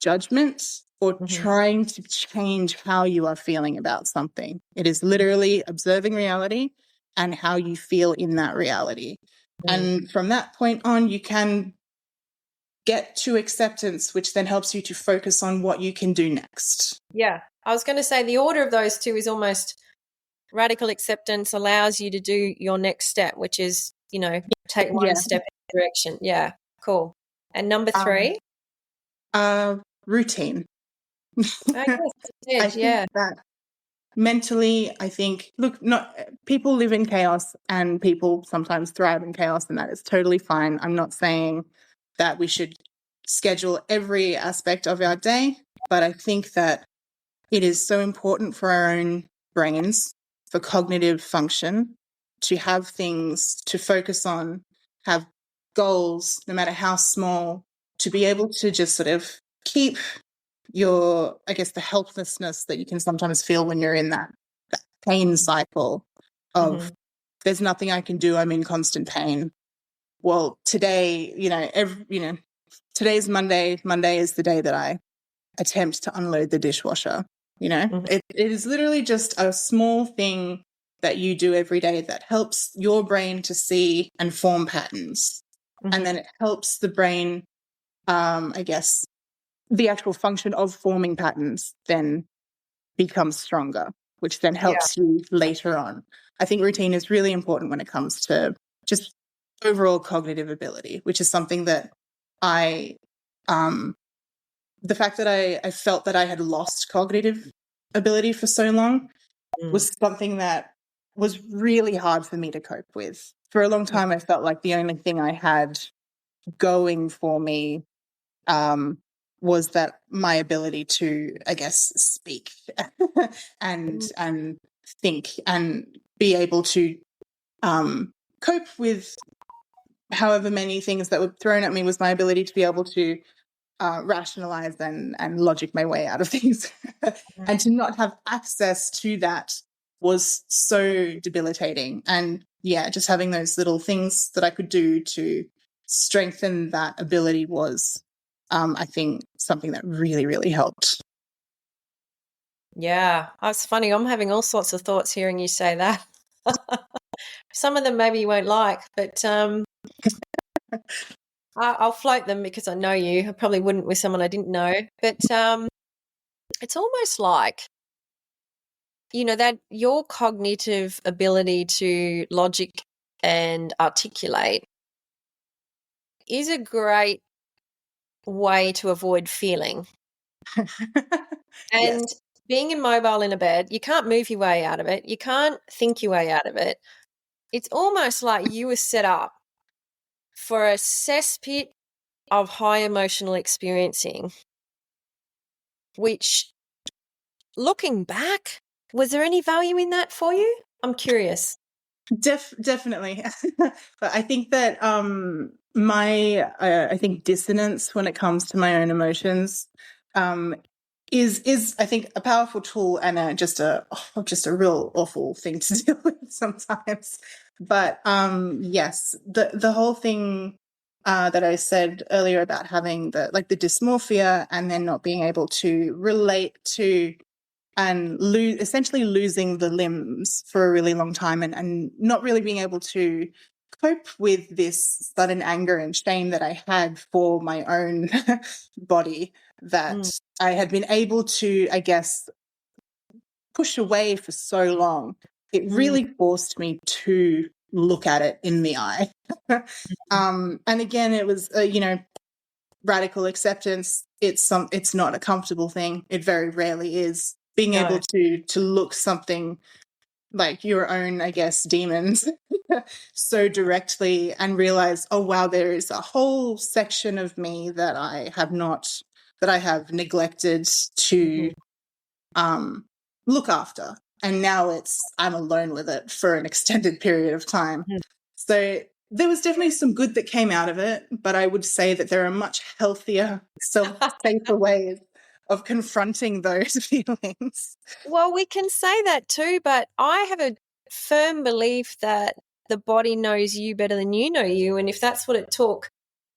C: judgment or trying to change how you are feeling about something. It is literally observing reality and how you feel in that reality. And from that point on, you can get to acceptance, which then helps you to focus on what you can do next.
B: Yeah. I was going to say the order of those two is almost radical acceptance allows you to do your next step, which is, take one step in the direction. Yeah. Cool. And number three?
C: Routine.
B: I guess
C: think that mentally, people live in chaos and people sometimes thrive in chaos, and that is totally fine. I'm not saying that we should schedule every aspect of our day, but I think that it is so important for our own brains, for cognitive function, to have things to focus on, have goals, no matter how small, to be able to just sort of keep the helplessness that you can sometimes feel when you're in that pain cycle of there's nothing I can do, I'm in constant pain. Well, today, today's Monday. Monday is the day that I attempt to unload the dishwasher. It is literally just a small thing that you do every day that helps your brain to see and form patterns. And then it helps the brain, the actual function of forming patterns then becomes stronger, which then helps you later on. I think routine is really important when it comes to just overall cognitive ability, which is something that the fact that I felt that I had lost cognitive ability for so long was something that was really hard for me to cope with. For a long time, I felt like the only thing I had going for me was that my ability to, speak and think and be able to cope with however many things that were thrown at me was my ability to be able to rationalize and logic my way out of things. And to not have access to that was so debilitating. And just having those little things that I could do to strengthen that ability was, I think, something that really, really helped.
B: Yeah, it's funny. I'm having all sorts of thoughts hearing you say that. Some of them maybe you won't like, but I'll float them because I know you. I probably wouldn't with someone I didn't know. But it's almost like, that your cognitive ability to logic and articulate is a great way to avoid feeling. And being immobile in a bed, you can't move your way out of it. You can't think your way out of it. It's almost like you were set up for a cesspit of high emotional experiencing, which, looking back, was there any value in that for you? I'm curious.
C: Definitely. But I think that my dissonance when it comes to my own emotions is I think a powerful tool and just a real awful thing to deal with sometimes. But yes, the whole thing that I said earlier about having the dysmorphia and then not being able to relate to and essentially losing the limbs for a really long time and not really being able to cope with this sudden anger and shame that I had for my own body that I had been able to, push away for so long. It really forced me to look at it in the eye. And again, it was, radical acceptance. It's not a comfortable thing. It very rarely is. Being able to look something like your own, demons so directly and realize, oh, wow, there is a whole section of me that that I have neglected to look after. And now I'm alone with it for an extended period of time. So there was definitely some good that came out of it, but I would say that there are much healthier, safer ways of confronting those feelings.
B: Well, we can say that too, but I have a firm belief that the body knows you better than you know you. And if that's what it took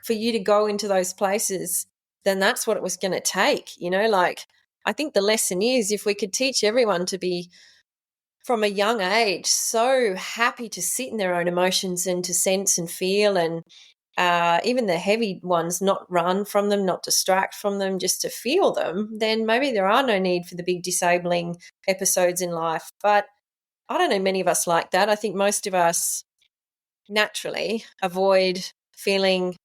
B: for you to go into those places, then that's what it was going to take. Like, I think the lesson is, if we could teach everyone to be, from a young age, so happy to sit in their own emotions and to sense and feel, and even the heavy ones, not run from them, not distract from them, just to feel them, then maybe there are no need for the big disabling episodes in life. But I don't know many of us like that. I think most of us naturally avoid feeling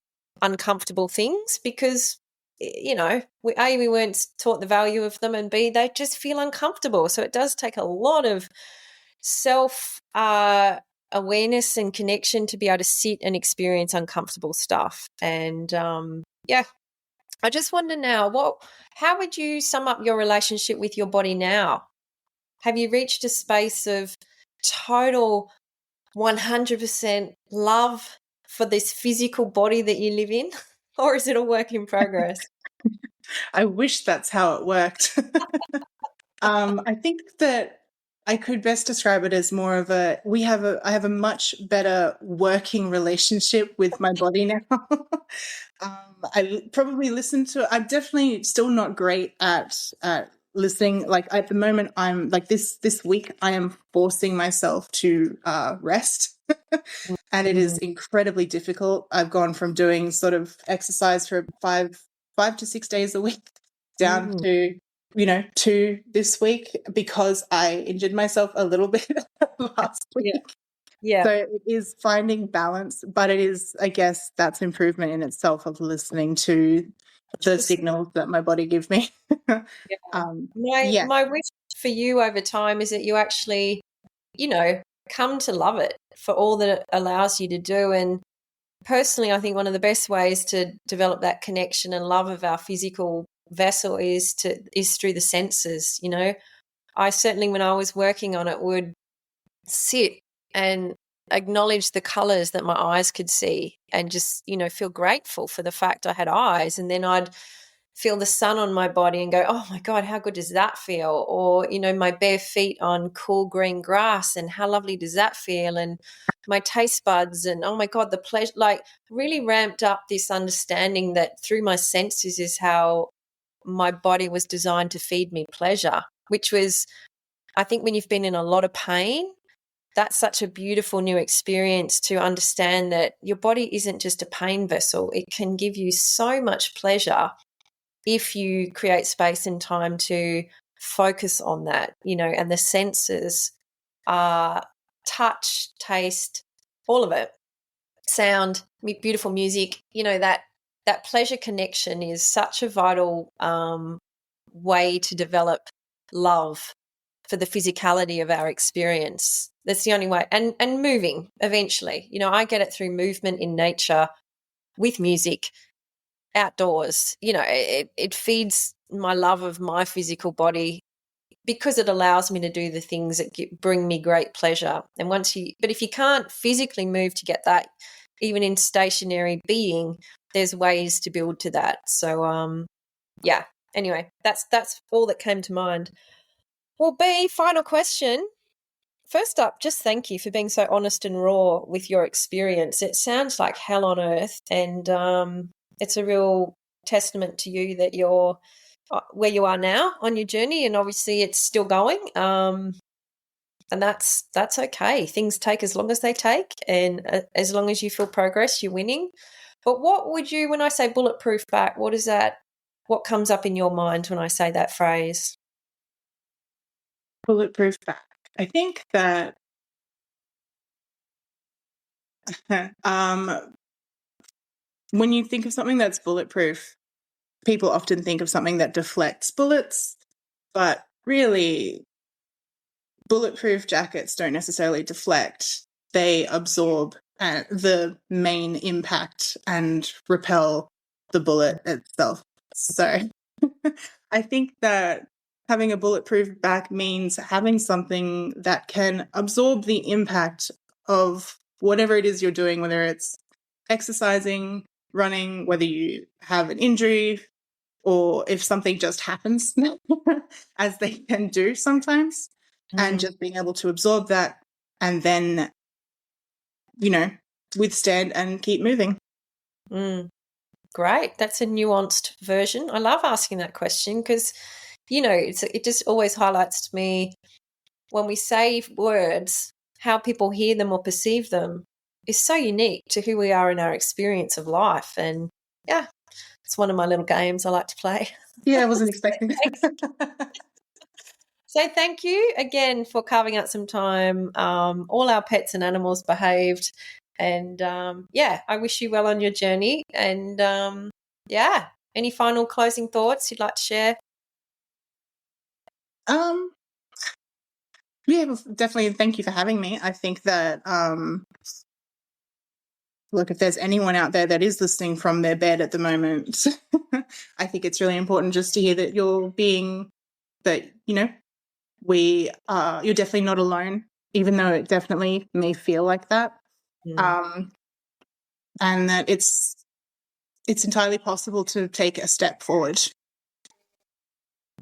B: uncomfortable things because, we weren't taught the value of them, and B, they just feel uncomfortable. So it does take a lot of self awareness and connection to be able to sit and experience uncomfortable stuff. And I just wonder now, how would you sum up your relationship with your body now? Have you reached a space of total 100% love for this physical body that you live in, or is it a work in progress?
C: I wish that's how it worked. I think that I could best describe it as more of I have a much better working relationship with my body now. I probably I'm definitely still not great at listening. Like at the moment, I'm like this week, I am forcing myself to rest. And it is incredibly difficult. I've gone from doing sort of exercise for 5 to 6 days a week down to 2 this week because I injured myself a little bit last week.
B: Yeah.
C: So it is finding balance, but it is, I guess, that's improvement in itself of listening to the signals that my body gives me.
B: My wish for you over time is that you actually, come to love it for all that it allows you to do. And personally, I think one of the best ways to develop that connection and love of our physical vessel is through the senses. I certainly, when I was working on it, would sit and acknowledge the colors that my eyes could see and just, feel grateful for the fact I had eyes. And then I'd feel the sun on my body and go, oh my God, how good does that feel? Or, my bare feet on cool green grass and how lovely does that feel? And my taste buds and, oh my God, the pleasure, like really ramped up this understanding that through my senses is how my body was designed to feed me pleasure, which was, I think when you've been in a lot of pain, that's such a beautiful new experience to understand that your body isn't just a pain vessel. It can give you so much pleasure if you create space and time to focus on that, and the senses are touch, taste, all of it, sound, beautiful music, that pleasure connection is such a vital way to develop love for the physicality of our experience. That's the only way. And moving eventually. I get it through movement in nature with music outdoors. It feeds my love of my physical body because it allows me to do the things that bring me great pleasure. And but if you can't physically move to get that, even in stationary being, there's ways to build to that. So, anyway, that's all that came to mind. Well, B, final question. First up, just thank you for being so honest and raw with your experience. It sounds like hell on earth, and it's a real testament to you that you're where you are now on your journey, and obviously it's still going. And that's okay. Things take as long as they take, and as long as you feel progress, you're winning. But what would you, when I say bulletproof back, what comes up in your mind when I say that phrase?
C: Bulletproof back. I think that when you think of something that's bulletproof, people often think of something that deflects bullets, but really bulletproof jackets don't necessarily deflect. They absorb the main impact and repel the bullet itself. So I think that having a bulletproof back means having something that can absorb the impact of whatever it is you're doing, whether it's exercising, running, whether you have an injury, or if something just happens, as they can do sometimes, and just being able to absorb that and then, withstand and keep moving.
B: Great. That's a nuanced version. I love asking that question because, it just always highlights to me when we say words, how people hear them or perceive them is so unique to who we are in our experience of life. And yeah, it's one of my little games I like to play.
C: Yeah, I wasn't expecting that.
B: So thank you again for carving out some time. All our pets and animals behaved. And, I wish you well on your journey. And, any final closing thoughts you'd like to share?
C: Yeah, well, definitely. Thank you for having me. I think that, look, if there's anyone out there that is listening from their bed at the moment, I think it's really important just to hear that you're definitely not alone, even though it definitely may feel like that. And that it's entirely possible to take a step forward.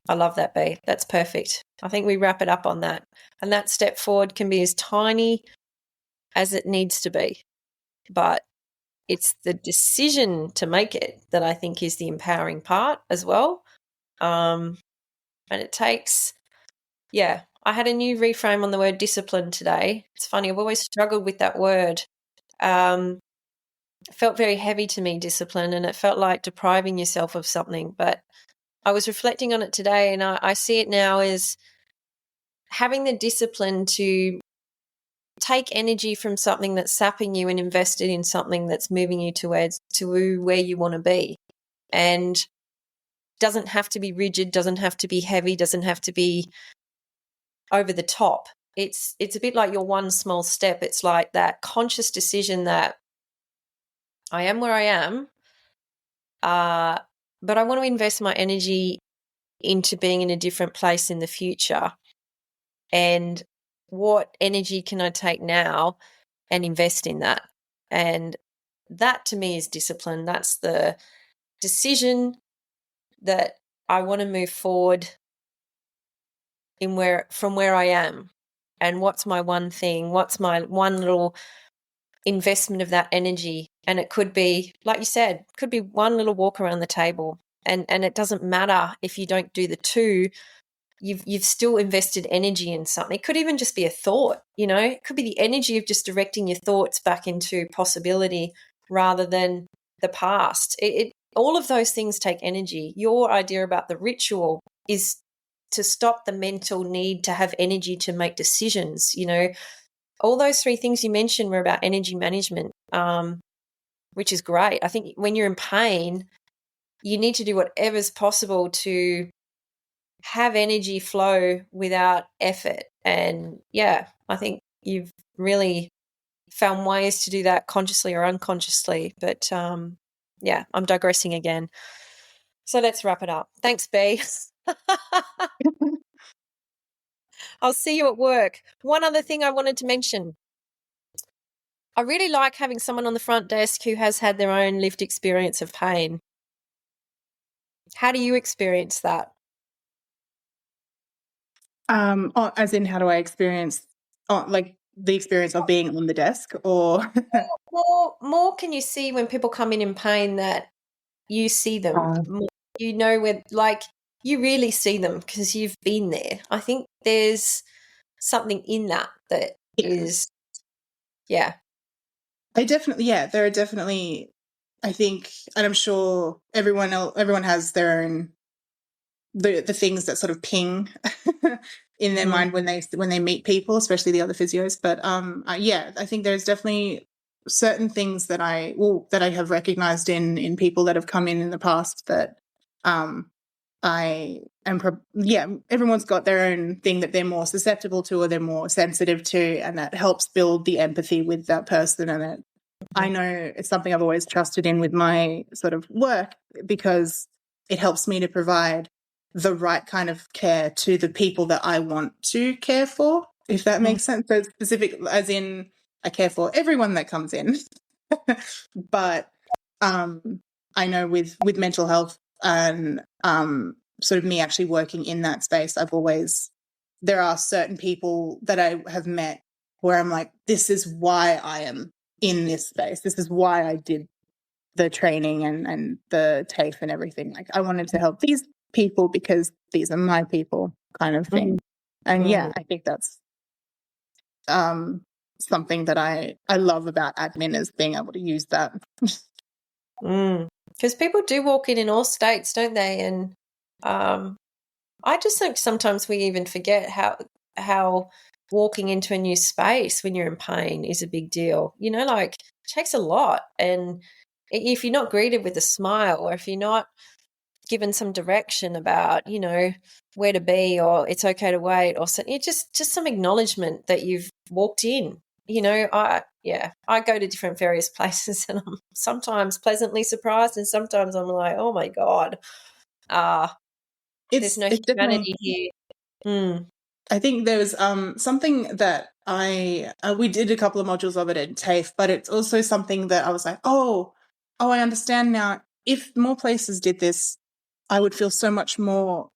B: I love that, B. That's perfect. I think we wrap it up on that. And that step forward can be as tiny as it needs to be. But it's the decision to make it that I think is the empowering part as well. And it takes, I had a new reframe on the word discipline today. It's funny, I've always struggled with that word. It felt very heavy to me, discipline, and it felt like depriving yourself of something. But I was reflecting on it today, and I see it now as having the discipline to take energy from something that's sapping you and invest it in something that's moving you towards where you want to be. And doesn't have to be rigid, doesn't have to be heavy, doesn't have to be over the top. It's a bit like your one small step. It's like that conscious decision that I am where I am, but I want to invest my energy into being in a different place in the future. And what energy can I take now and invest in that? And that to me is discipline. That's the decision that I want to move forward from where I am. And what's my one thing? What's my one little investment of that energy? And it could be, like you said, could be one little walk around the table. And it doesn't matter if you don't do the two. You've still invested energy in something. It could even just be a thought, it could be the energy of just directing your thoughts back into possibility rather than the past. All of those things take energy. Your idea about the ritual is to stop the mental need to have energy to make decisions. All those three things you mentioned were about energy management, which is great. I think when you're in pain, you need to do whatever's possible to have energy flow without effort. And I think you've really found ways to do that consciously or unconsciously. But I'm digressing again. So let's wrap it up. Thanks, B. I'll see you at work. One other thing I wanted to mention. I really like having someone on the front desk who has had their own lived experience of pain. How do you experience that?
C: As in, how do I experience, like the experience of being on the desk, or
B: more? Can you see when people come in pain that you see them? More, where, like, you really see them because you've been there. I think there's something in that is,
C: there are definitely, I think, and I'm sure everyone has their own the things that sort of ping in their mind when they meet people, especially the other physios. But I think there's definitely certain things that I have recognized in people that have come in the past that everyone's got their own thing that they're more susceptible to or they're more sensitive to, and that helps build the empathy with that person. And I know it's something I've always trusted in with my sort of work, because it helps me to provide the right kind of care to the people that I want to care for, if that makes sense. So specific, as in I care for everyone that comes in. But I know with mental health and sort of me actually working in that space, there are certain people that I have met where I'm like, this is why I am in this space. This is why I did the training and the TAFE and everything. Like, I wanted to help these people because these are my people, kind of thing. And yeah, I think that's something that I love about admin, is being able to use that.
B: Because people do walk in all states, don't they? And I just think sometimes we even forget how walking into a new space when you're in pain is a big deal. You know, like, it takes a lot. And if you're not greeted with a smile, or if you're not given some direction about, you know, where to be, or it's okay to wait, or something, just some acknowledgement that you've walked in. You know, I go to different various places, and I'm sometimes pleasantly surprised, and sometimes I'm like, oh my God, there's no humanity here.
C: I think there was something that we did a couple of modules of it at TAFE, but it's also something that I was like, oh, I understand now. If more places did this, I would feel so much more,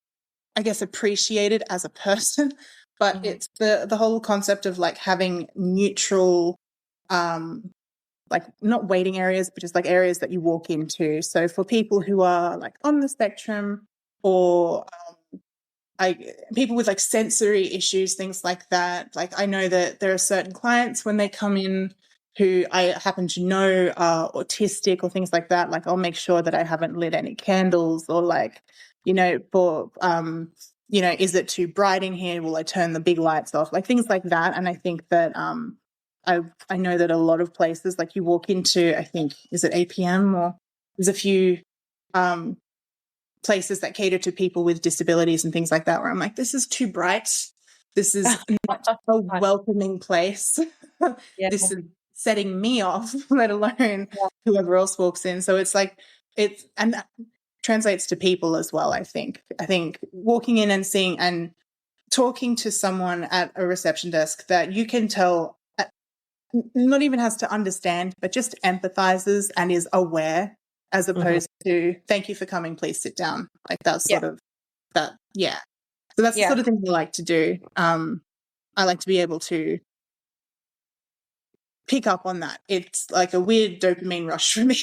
C: I guess, appreciated as a person. But it's the whole concept of like having neutral, like not waiting areas, but just like areas that you walk into. So for people who are like on the spectrum, or people with like sensory issues, things like that. Like, I know that there are certain clients when they come in who I happen to know are autistic or things like that. Like, I'll make sure that I haven't lit any candles, or like, you know, for, you know, is it too bright in here? Will I turn the big lights off? Like, things like that. And I think that I know that a lot of places, like, you walk into, I think, is it APM, or there's a few places that cater to people with disabilities and things like that, where I'm like, this is too bright. This is not a welcoming place. This is setting me off, let alone whoever else walks in. So it's like, and that translates to people as well. I think walking in and seeing and talking to someone at a reception desk that you can tell not even has to understand, but just empathizes and is aware, as opposed to, thank you for coming, please sit down. Like, that's sort of that. Yeah. So that's the sort of thing I like to do. I like to be able to pick up on that. It's like a weird dopamine rush for me.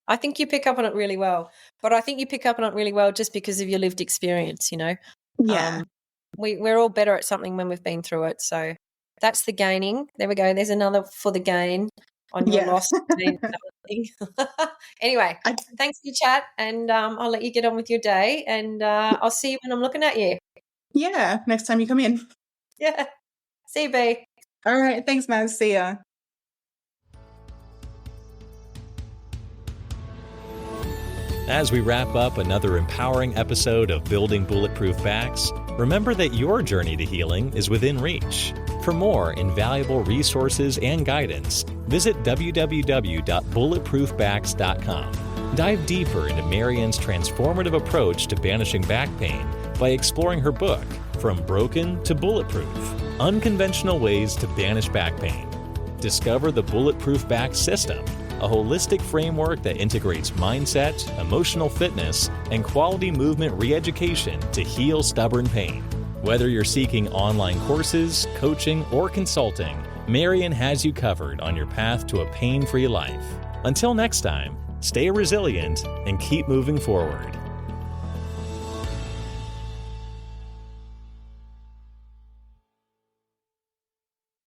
B: I think you pick up on it really well, but I think you pick up on it really well just because of your lived experience, you know?
C: Yeah.
B: We're all better at something when we've been through it. So that's the gaining. There we go. There's another for the gain on your loss. Anyway, thanks for your chat, and I'll let you get on with your day, and I'll see you when I'm looking at you.
C: Yeah, next time you come in.
B: Yeah. See you, B.
C: All right. Thanks, Maz. See ya.
A: As we wrap up another empowering episode of Building Bulletproof Backs, remember that your journey to healing is within reach. For more invaluable resources and guidance, visit www.bulletproofbacks.com. Dive deeper into Marion's transformative approach to banishing back pain by exploring her book, From Broken to Bulletproof: Unconventional Ways to Banish Back Pain. Discover the Bulletproof Back System, a holistic framework that integrates mindset, emotional fitness, and quality movement re-education to heal stubborn pain. Whether you're seeking online courses, coaching, or consulting, Marion has you covered on your path to a pain-free life. Until next time, stay resilient and keep moving forward.